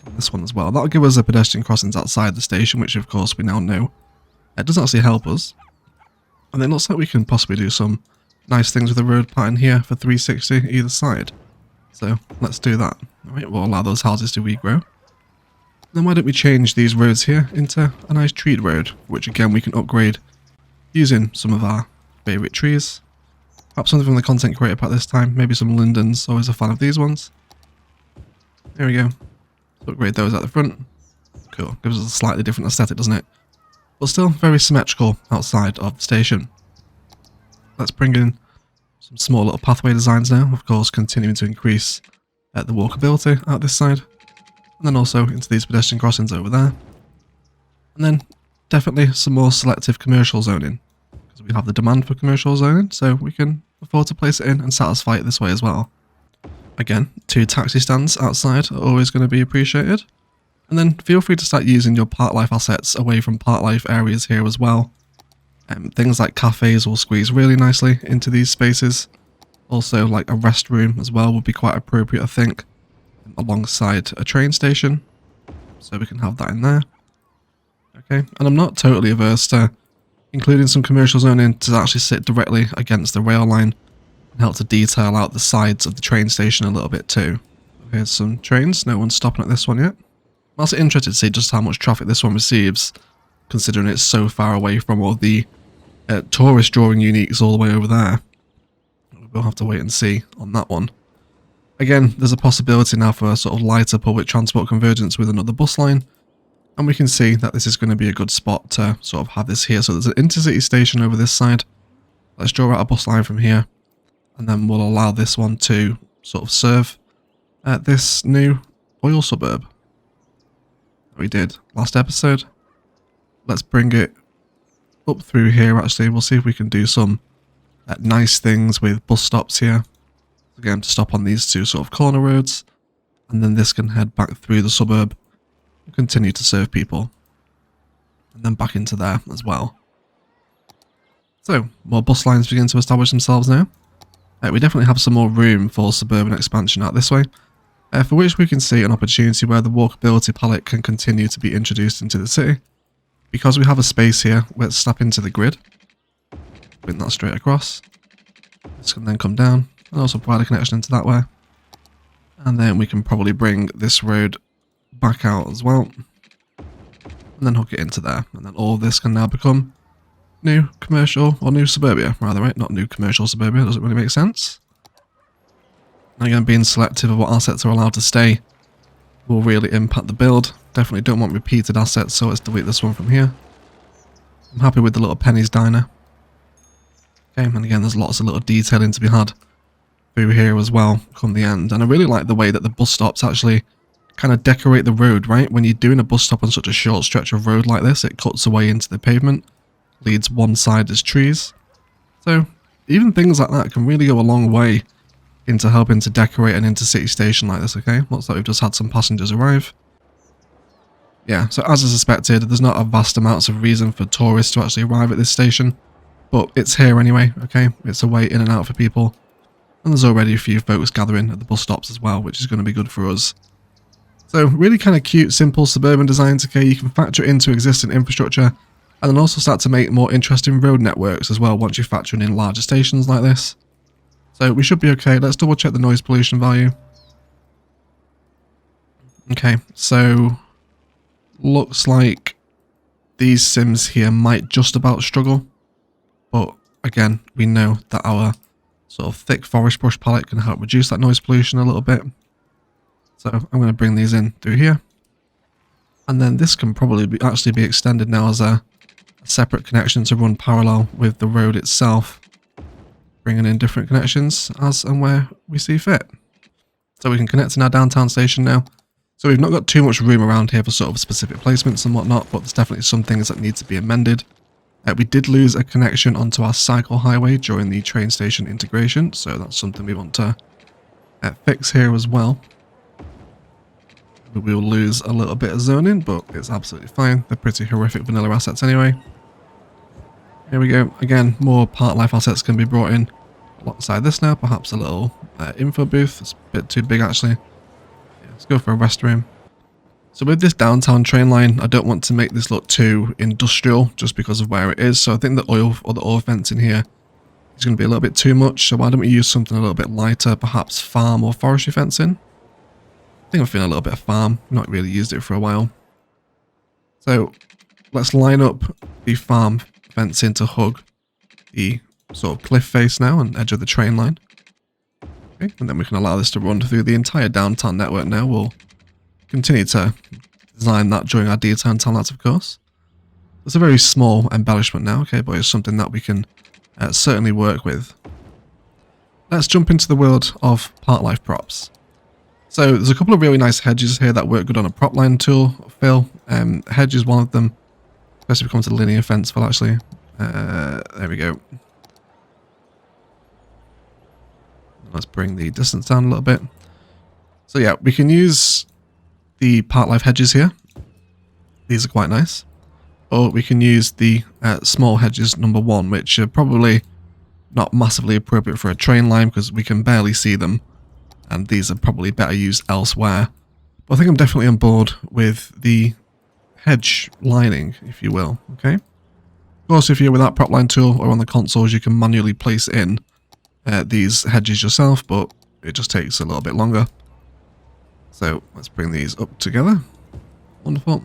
on this one as well. That'll give us a pedestrian crossings outside the station, which of course we now know. It does actually help us. And then it looks like we can possibly do some nice things with the road pattern here for 360 either side. So let's do that. Alright, we'll allow those houses to regrow. Then why don't we change these roads here into a nice treed road, which again we can upgrade using some of our favourite trees. Perhaps something from the content creator pack this time, maybe some lindens, always a fan of these ones. There we go. Let's upgrade those at the front. Cool, gives us a slightly different aesthetic, doesn't it? But still very symmetrical outside of the station. Let's bring in some small little pathway designs now, of course continuing to increase the walkability out this side. And then also into these pedestrian crossings over there. And then definitely some more selective commercial zoning, because we have the demand for commercial zoning, so we can afford to place it in and satisfy it this way as well. Again, 2 taxi stands outside are always going to be appreciated. And then feel free to start using your park life assets away from park life areas here as well. Things like cafes will squeeze really nicely into these spaces. Also, like a restroom as well would be quite appropriate, I think, alongside a train station. So we can have that in there. Okay, and I'm not totally averse to including some commercial zoning to actually sit directly against the rail line and help to detail out the sides of the train station a little bit too. Here's some trains, no one's stopping at this one yet. I'm also interested to see just how much traffic this one receives, considering it's so far away from all the tourist drawing uniques all the way over there. We'll have to wait and see on that one. Again, there's a possibility now for a sort of lighter public transport convergence with another bus line. And we can see that this is going to be a good spot to sort of have this here. So there's an intercity station over this side. Let's draw out a bus line from here. And then we'll allow this one to sort of serve this new oil suburb that we did last episode. Let's bring it up through here actually. We'll see if we can do some nice things with bus stops here. Again, to stop on these 2 sort of corner roads. And then this can head back through the suburb. Continue to serve people, and then back into there as well. So more bus lines begin to establish themselves now. We definitely have some more room for suburban expansion out this way, for which we can see an opportunity where the walkability palette can continue to be introduced into the city. Because we have a space here, let's snap into the grid, bring that straight across. This can then come down and also provide a connection into that way, and then we can probably bring this road back out as well, and then hook it into there, and then all of this can now become new commercial, or new suburbia rather, right? Not new commercial suburbia, doesn't really make sense. And again, being selective of what assets are allowed to stay will really impact the build. Definitely don't want repeated assets, so let's delete this one from here. I'm happy with the little Penny's Diner. Okay, and again, there's lots of little detailing to be had through here as well come the end, and I really like the way that the bus stops actually kind of decorate the road, right? When you're doing a bus stop on such a short stretch of road like this, it cuts away into the pavement, leads one side as trees. So even things like that can really go a long way into helping to decorate an intercity station like this, okay? Looks like we've just had some passengers arrive. Yeah, so as I suspected, there's not a vast amounts of reason for tourists to actually arrive at this station, but it's here anyway, okay? It's a way in and out for people, and there's already a few folks gathering at the bus stops as well, which is going to be good for us. So really kind of cute, simple suburban designs, okay? You can factor it into existing infrastructure and then also start to make more interesting road networks as well once you're factoring in larger stations like this. So we should be okay. Let's double check the noise pollution value. Okay, so looks like these sims here might just about struggle. But again, we know that our sort of thick forest brush palette can help reduce that noise pollution a little bit. So I'm going to bring these in through here. And then this can probably actually be extended now as a separate connection to run parallel with the road itself. Bringing in different connections as and where we see fit. So we can connect in our downtown station now. So we've not got too much room around here for sort of specific placements and whatnot, but there's definitely some things that need to be amended. We did lose a connection onto our cycle highway during the train station integration, so that's something we want to fix here as well. We will lose a little bit of zoning, but it's absolutely fine. They're pretty horrific vanilla assets anyway. Here we go. Again, more park life assets can be brought in alongside this now. Perhaps a little info booth. It's a bit too big actually. Yeah, let's go for a restroom. So with this downtown train line, I don't want to make this look too industrial just because of where it is. So I think the oil or the oil fence in here is going to be a little bit too much. So why don't we use something a little bit lighter, perhaps farm or forestry fencing? I think I'm feeling a little bit of farm. I've not really used it for a while. So let's line up the farm fencing to hug the sort of cliff face now and edge of the train line. Okay, and then we can allow this to run through the entire downtown network now. We'll continue to design that during our detail and timelapse, of course. It's a very small embellishment now, okay, but it's something that we can certainly work with. Let's jump into the world of park life props. So there's a couple of really nice hedges here that work good on a prop line tool fill. Hedge is one of them, especially if it comes to linear fence fill actually. There we go. Let's bring the distance down a little bit. So yeah, we can use the part life hedges here. These are quite nice. Or we can use the small hedges number 1, which are probably not massively appropriate for a train line because we can barely see them. And these are probably better used elsewhere. But I think I'm definitely on board with the hedge lining, if you will. Okay. Of course, if you're with that prop line tool or on the consoles, you can manually place in these hedges yourself, but it just takes a little bit longer. So let's bring these up together. Wonderful.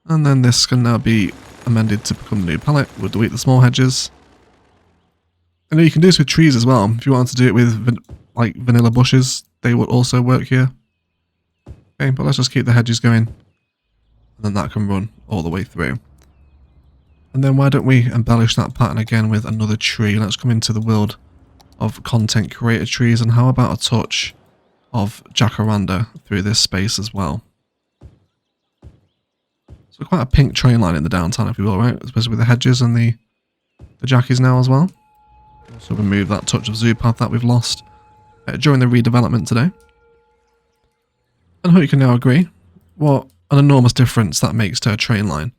And then this can now be amended to become a new palette. We'll delete the small hedges. And you can do this with trees as well. If you want to do it with like vanilla bushes, they would also work here. Okay, but let's just keep the hedges going. And then that can run all the way through. And then why don't we embellish that pattern again with another tree? Let's come into the world of content creator trees, and how about a touch of jacaranda through this space as well. So quite a pink train line in the downtown, if you will, right? Especially with the hedges and the jackies now as well. Also remove that touch of zoo path that we've lost during the redevelopment today. And I hope you can now agree what an enormous difference that makes to a train line.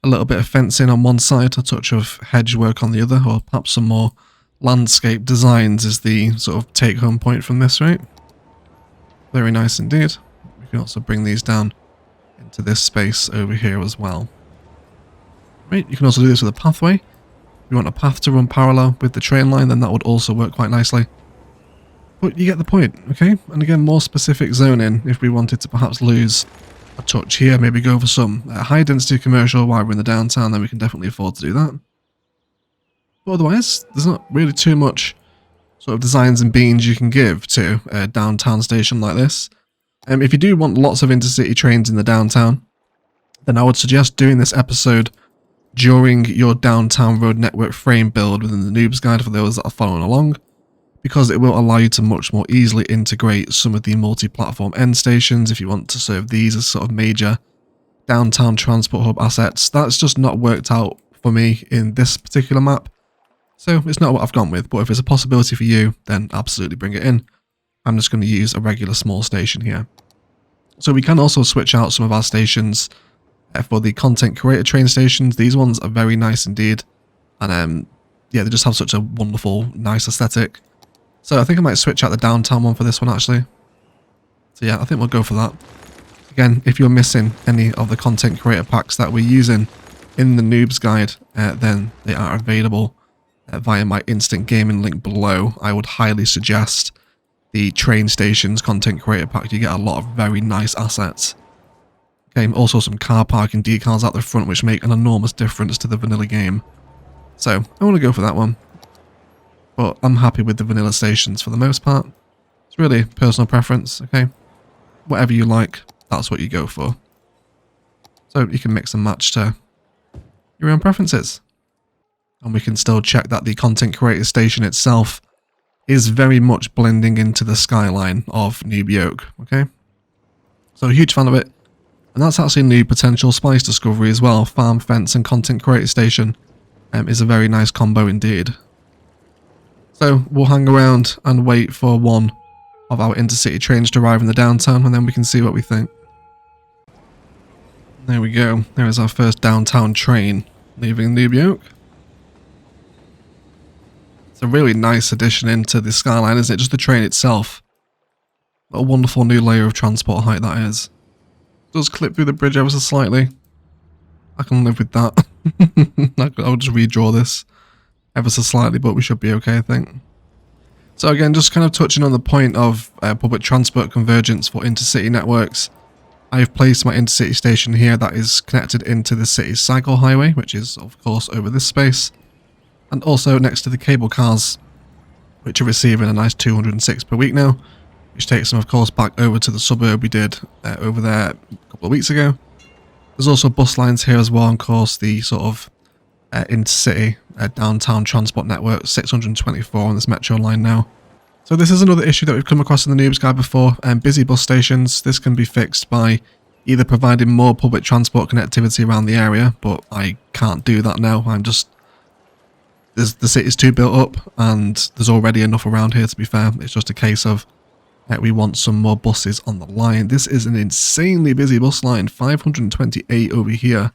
A little bit of fencing on one side, a touch of hedge work on the other, or perhaps some more landscape designs is the sort of take-home point from this, right? Very nice indeed. We can also bring these down into this space over here as well. Right, you can also do this with a pathway. If you want a path to run parallel with the train line, then that would also work quite nicely. But you get the point, okay? And again, more specific zoning if we wanted to perhaps lose a touch here, maybe go for some high density commercial while we're in the downtown, then we can definitely afford to do that. But otherwise, there's not really too much sort of designs and beans you can give to a downtown station like this. If you do want lots of intercity trains in the downtown, then I would suggest doing this episode during your downtown road network frame build within the Noobs guide for those that are following along, because it will allow you to much more easily integrate some of the multi-platform end stations if you want to serve these as sort of major downtown transport hub assets. That's just not worked out for me in this particular map. So it's not what I've gone with, but if it's a possibility for you, then absolutely bring it in. I'm just going to use a regular small station here. So we can also switch out some of our stations for the content creator train stations. These ones are very nice indeed. And yeah, they just have such a wonderful, nice aesthetic. So I think I might switch out the downtown one for this one actually. So yeah, I think we'll go for that. Again, if you're missing any of the content creator packs that we're using in the Noobs guide, then they are available via my instant gaming link below. I would highly suggest the train stations content creator pack. You get a lot of very nice assets. Okay, also some car parking decals out the front which make an enormous difference to the vanilla game. So I want to go for that one. But I'm happy with the vanilla stations for the most part. It's really personal preference, okay? Whatever you like, that's what you go for. So you can mix and match to your own preferences. And we can still check that the content creator station itself is very much blending into the skyline of Noob Yoke, okay? So a huge fan of it. And that's actually a new potential spice discovery as well. Farm, fence and content creator station is a very nice combo indeed. So we'll hang around and wait for one of our intercity trains to arrive in the downtown, and then we can see what we think. There we go. There is our first downtown train leaving Noob Yoke. It's a really nice addition into the skyline, isn't it? Just the train itself. What a wonderful new layer of transport height that is. It does clip through the bridge ever so slightly. I can live with that. I'll just redraw this ever so slightly, but we should be okay, I think. So again, just kind of touching on the point of public transport convergence for intercity networks. I've placed my intercity station here that is connected into the city's cycle highway, which is of course over this space. And also next to the cable cars, which are receiving a nice 206 per week now, which takes them of course back over to the suburb we did over there a couple of weeks ago. There's also bus lines here as well, of course, the sort of intercity downtown transport network, 624 on this metro line now. So this is another issue that we've come across in the Noobs guide before. Busy bus stations, this can be fixed by either providing more public transport connectivity around the area, but I can't do that now. The city's too built up, and there's already enough around here, to be fair. It's just a case of we want some more buses on the line. This is an insanely busy bus line. 528 over here.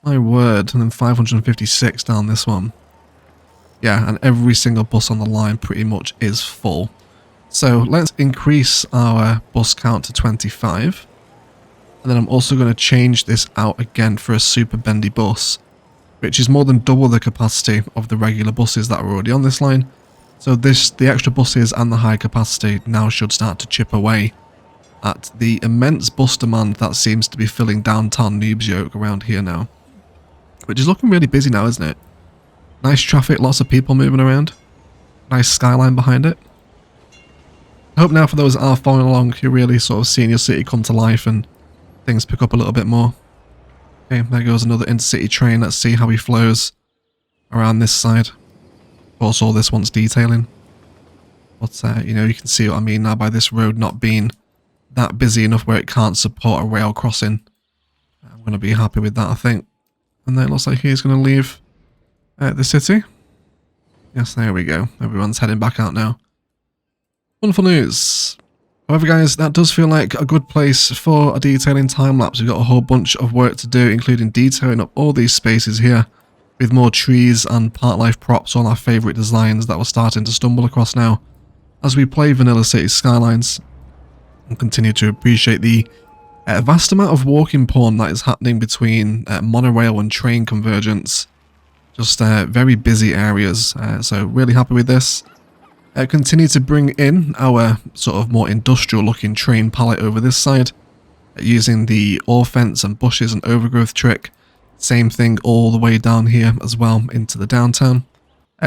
My word. And then 556 down this one. Yeah, and every single bus on the line pretty much is full. So let's increase our bus count to 25. And then I'm also going to change this out again for a super bendy bus, which is more than double the capacity of the regular buses that are already on this line. So the extra buses and the high capacity now should start to chip away at the immense bus demand that seems to be filling downtown Noobs yoke around here now. Which is looking really busy now, isn't it? Nice traffic, lots of people moving around. Nice skyline behind it. I hope now for those that are following along, you're really sort of seeing your city come to life and things pick up a little bit more. Okay, there goes another intercity train. Let's see how he flows around this side. Of course, all this wants detailing. But, you know, you can see what I mean now by this road not being that busy enough where it can't support a rail crossing. I'm going to be happy with that, I think. And then it looks like he's going to leave the city. Yes, there we go. Everyone's heading back out now. Wonderful news. However, guys, that does feel like a good place for a detailing time-lapse. We've got a whole bunch of work to do, including detailing up all these spaces here with more trees and park life props, all our favourite designs that we're starting to stumble across now as we play Vanilla City Skylines and continue to appreciate the vast amount of walking porn that is happening between monorail and train convergence. Just very busy areas, so really happy with this. Continue to bring in our sort of more industrial looking train palette over this side using the ore fence and bushes and overgrowth trick. Same thing all the way down here as well into the downtown.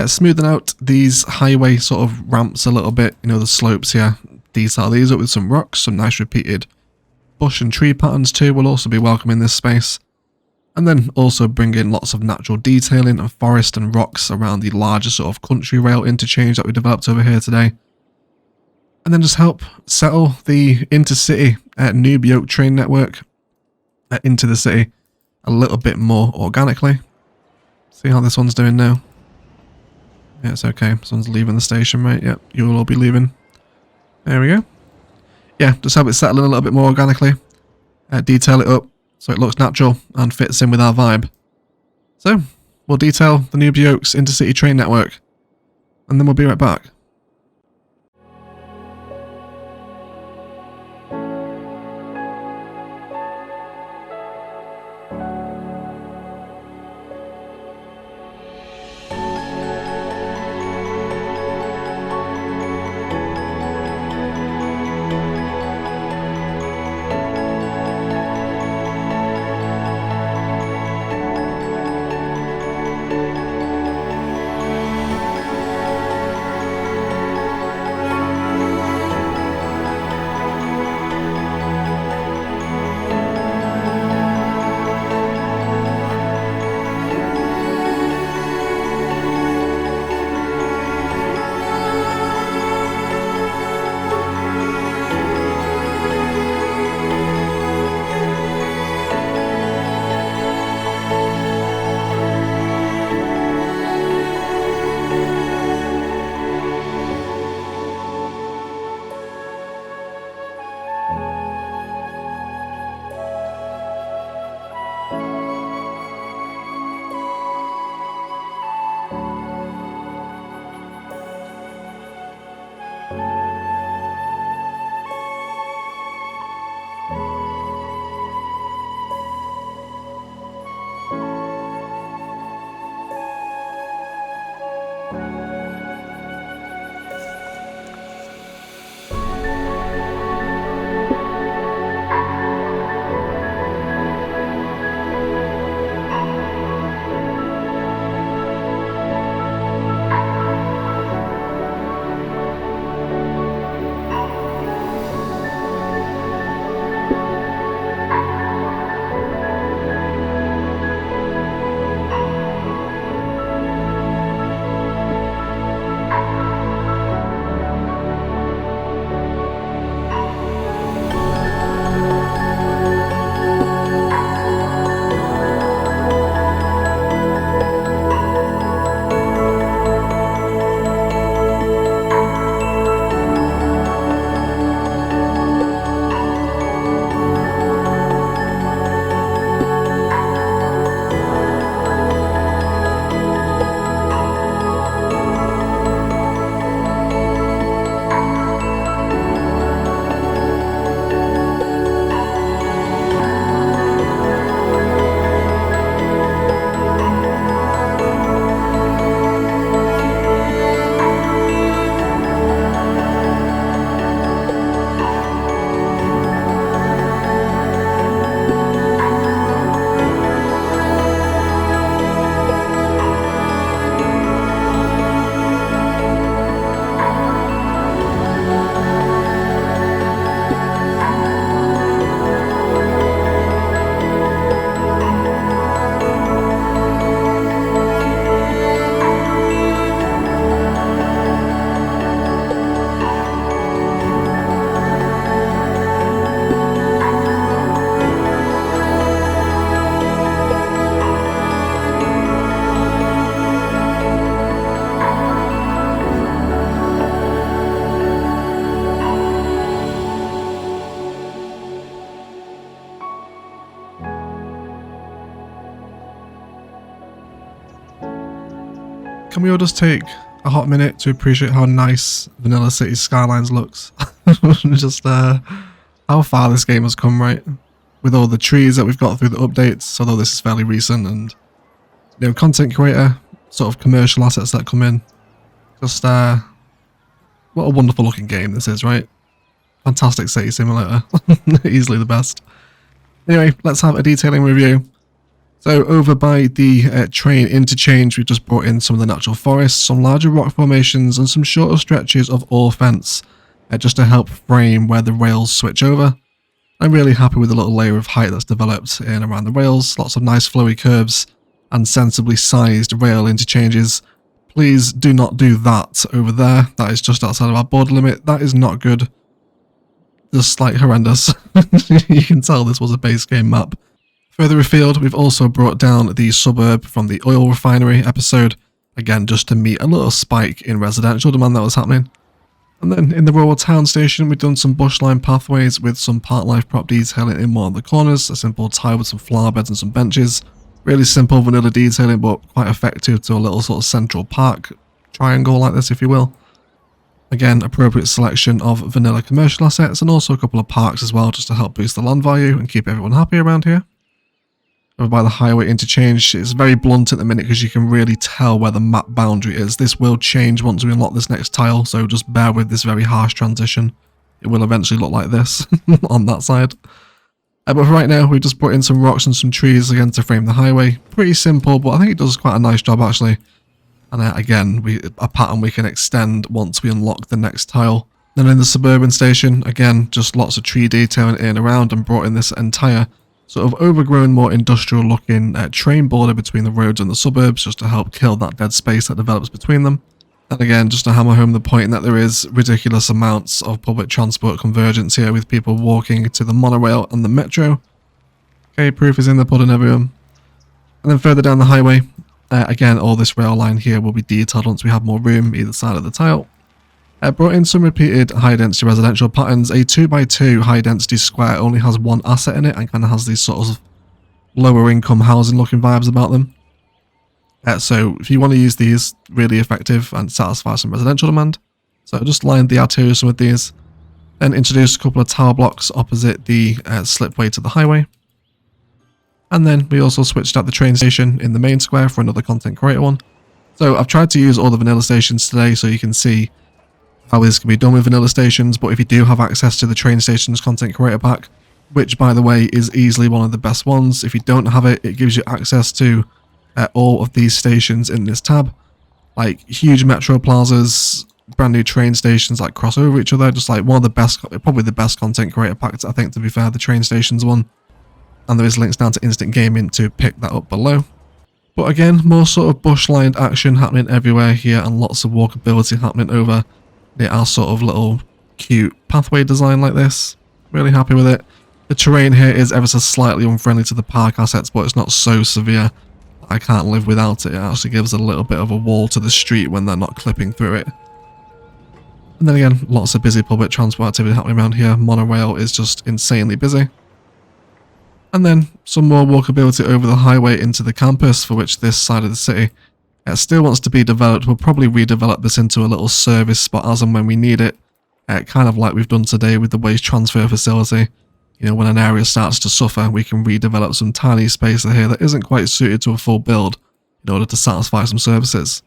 Smoothing out these highway sort of ramps a little bit, you know, the slopes here. Detail these up with some rocks, some nice repeated bush and tree patterns too will also be welcome in this space. And then also bring in lots of natural detailing and forest and rocks around the larger sort of country rail interchange that we developed over here today. And then just help settle the intercity Noob yoke train network into the city a little bit more organically. See how this one's doing now. Yeah, it's okay. This one's leaving the station, right? Yep, you will all be leaving. There we go. Yeah, just help it settle in a little bit more organically. Detail it up so it looks natural and fits in with our vibe. So, we'll detail the Noobs Yoke's intercity train network, and then we'll be right back. we all just take a hot minute to appreciate how nice Vanilla City Skylines looks? Just how far this game has come, right? With all the trees that we've got through the updates, although this is fairly recent, and you know, content creator, sort of commercial assets that come in. Just what a wonderful looking game this is, right? Fantastic city simulator. Easily the best. Anyway, let's have a detailing review. So over by the train interchange, we've just brought in some of the natural forests, some larger rock formations, and some shorter stretches of ore fence, just to help frame where the rails switch over. I'm really happy with the little layer of height that's developed in and around the rails, lots of nice flowy curves, and sensibly sized rail interchanges. Please do not do that over there. That is just outside of our border limit. That is not good. Just like horrendous. You can tell this was a base game map. Further afield, we've also brought down the suburb from the oil refinery episode, again just to meet a little spike in residential demand that was happening. And then in the rural town station, we've done some bushline pathways with some park life prop detailing in one of the corners, a simple tile with some flower beds and some benches. Really simple vanilla detailing, but quite effective to a little sort of central park triangle like this, if you will. Again, appropriate selection of vanilla commercial assets, and also a couple of parks as well, just to help boost the land value and keep everyone happy around here. Over by the highway interchange, it's very blunt at the minute because you can really tell where the map boundary is. This will change once we unlock this next tile, so just bear with this very harsh transition. It will eventually look like this on that side. But for right now, we've just put in some rocks and some trees again to frame the highway. Pretty simple, but I think it does quite a nice job actually. And again, a pattern we can extend once we unlock the next tile. Then in the suburban station, again, just lots of tree detailing in and around, and brought in this entire sort of overgrown, more industrial looking train border between the roads and the suburbs, just to help kill that dead space that develops between them. And again, just to hammer home the point that there is ridiculous amounts of public transport convergence here, with people walking to the monorail and the metro. Okay, proof is in the pudding, everyone. And then further down the highway, again, all this rail line here will be detailed once we have more room either side of the tile. Brought in some repeated high-density residential patterns. A 2x2 high-density square only has one asset in it and kind of has these sort of lower-income housing-looking vibes about them. So if you want to use these, really effective and satisfy some residential demand. So just line the arterial with these. Then introduce a couple of tower blocks opposite the slipway to the highway. And then we also switched out the train station in the main square for another content creator one. So I've tried to use all the vanilla stations today so you can see how this can be done with vanilla stations, but if you do have access to the train stations content creator pack, which by the way is easily one of the best ones, if you don't have it, it gives you access to all of these stations in this tab, like huge metro plazas, brand new train stations like cross over each other, just like one of the best, probably the best content creator packs, I think, to be fair, the train stations one. And there is links down to instant gaming to pick that up below. But again, more sort of bush-lined action happening everywhere here, and lots of walkability happening over our sort of little cute pathway design like this. Really happy with it. The terrain here is ever so slightly unfriendly to the park assets, but it's not so severe I can't live without it. It actually gives a little bit of a wall to the street when they're not clipping through it. And then again, lots of busy public transport activity happening around here. Monorail is just insanely busy. And then some more walkability over the highway into the campus, for which this side of the city still wants to be developed. We'll probably redevelop this into a little service spot as and when we need it, kind of like we've done today with the waste transfer facility. You know, when an area starts to suffer, we can redevelop some tiny space here that isn't quite suited to a full build in order to satisfy some services.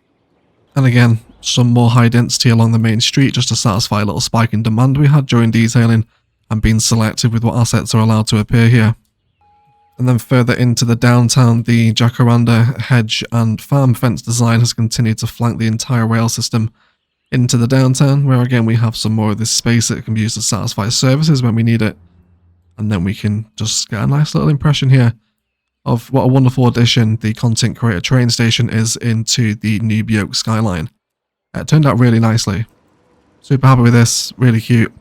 And again, some more high density along the main street just to satisfy a little spike in demand we had during detailing, and being selective with what assets are allowed to appear here. And then further into the downtown, the jacaranda, hedge and farm fence design has continued to flank the entire rail system into the downtown, where again we have some more of this space that can be used to satisfy services when we need it. And then we can just get a nice little impression here of what a wonderful addition the content creator train station is into the Noob skyline. It turned out really nicely. Super happy with this, really cute.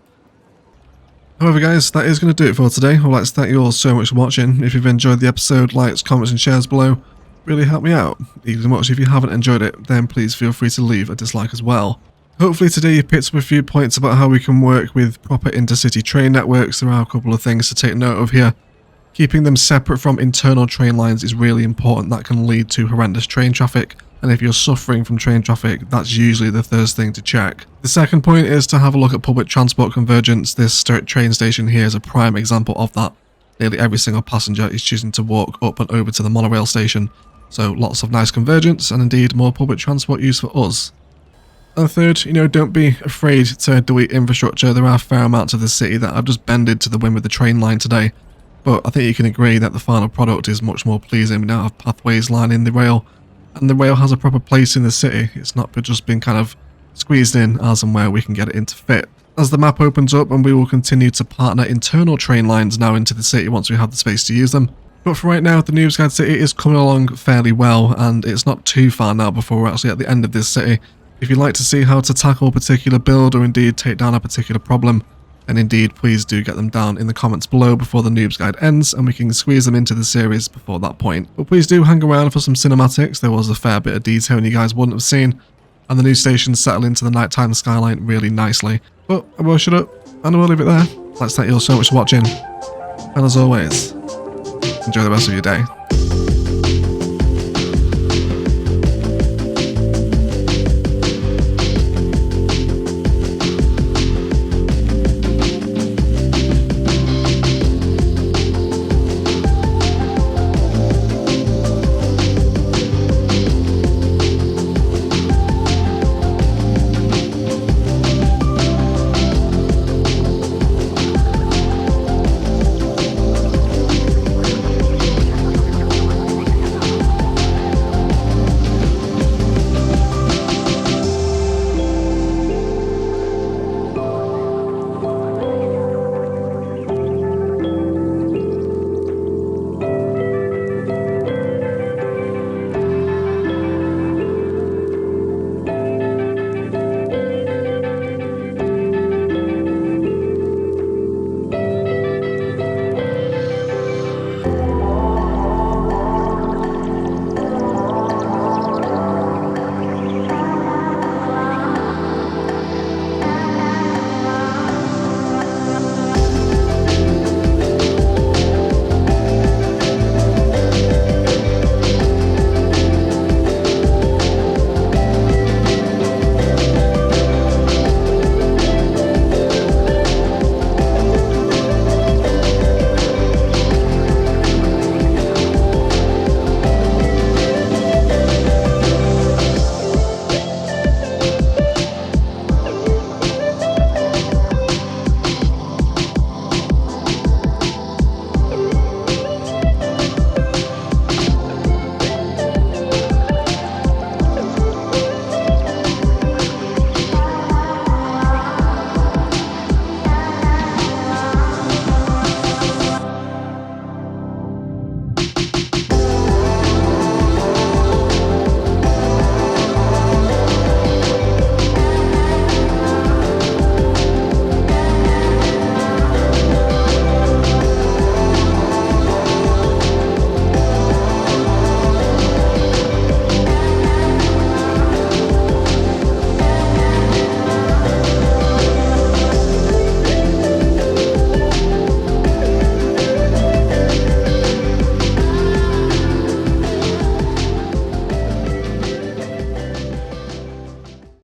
However guys, that is going to do it for today. I'd like to thank you all so much for watching. If you've enjoyed the episode, likes, comments and shares below really help me out. Equally much if you haven't enjoyed it, then please feel free to leave a dislike as well. Hopefully today you picked up a few points about how we can work with proper intercity train networks. There are a couple of things to take note of here. Keeping them separate from internal train lines is really important. That can lead to horrendous train traffic, and if you're suffering from train traffic, that's usually the first thing to check. The second point is to have a look at public transport convergence. This train station here is a prime example of that. Nearly every single passenger is choosing to walk up and over to the monorail station, so lots of nice convergence and indeed more public transport use for us. And third, don't be afraid to delete infrastructure. There are fair amounts of the city that I've just bended to the wind with the train line today. But I think you can agree that the final product is much more pleasing. We now have pathways lining the rail, and the rail has a proper place in the city. It's not just been kind of squeezed in as and where we can get it in to fit. As the map opens up, and we will continue to partner internal train lines now into the city once we have the space to use them. But for right now, the Noobs Guide City is coming along fairly well, and it's not too far now before we're actually at the end of this city. If you'd like to see how to tackle a particular build or indeed take down a particular problem, and indeed please do get them down in the comments below before the Noobs Guide ends and we can squeeze them into the series before that point. But please do hang around for some cinematics. There was a fair bit of detail you guys wouldn't have seen, and the new stations settle into the nighttime skyline really nicely. But I will shut up and I will leave it there. Let's thank you all so much for watching, and as always, enjoy the rest of your day.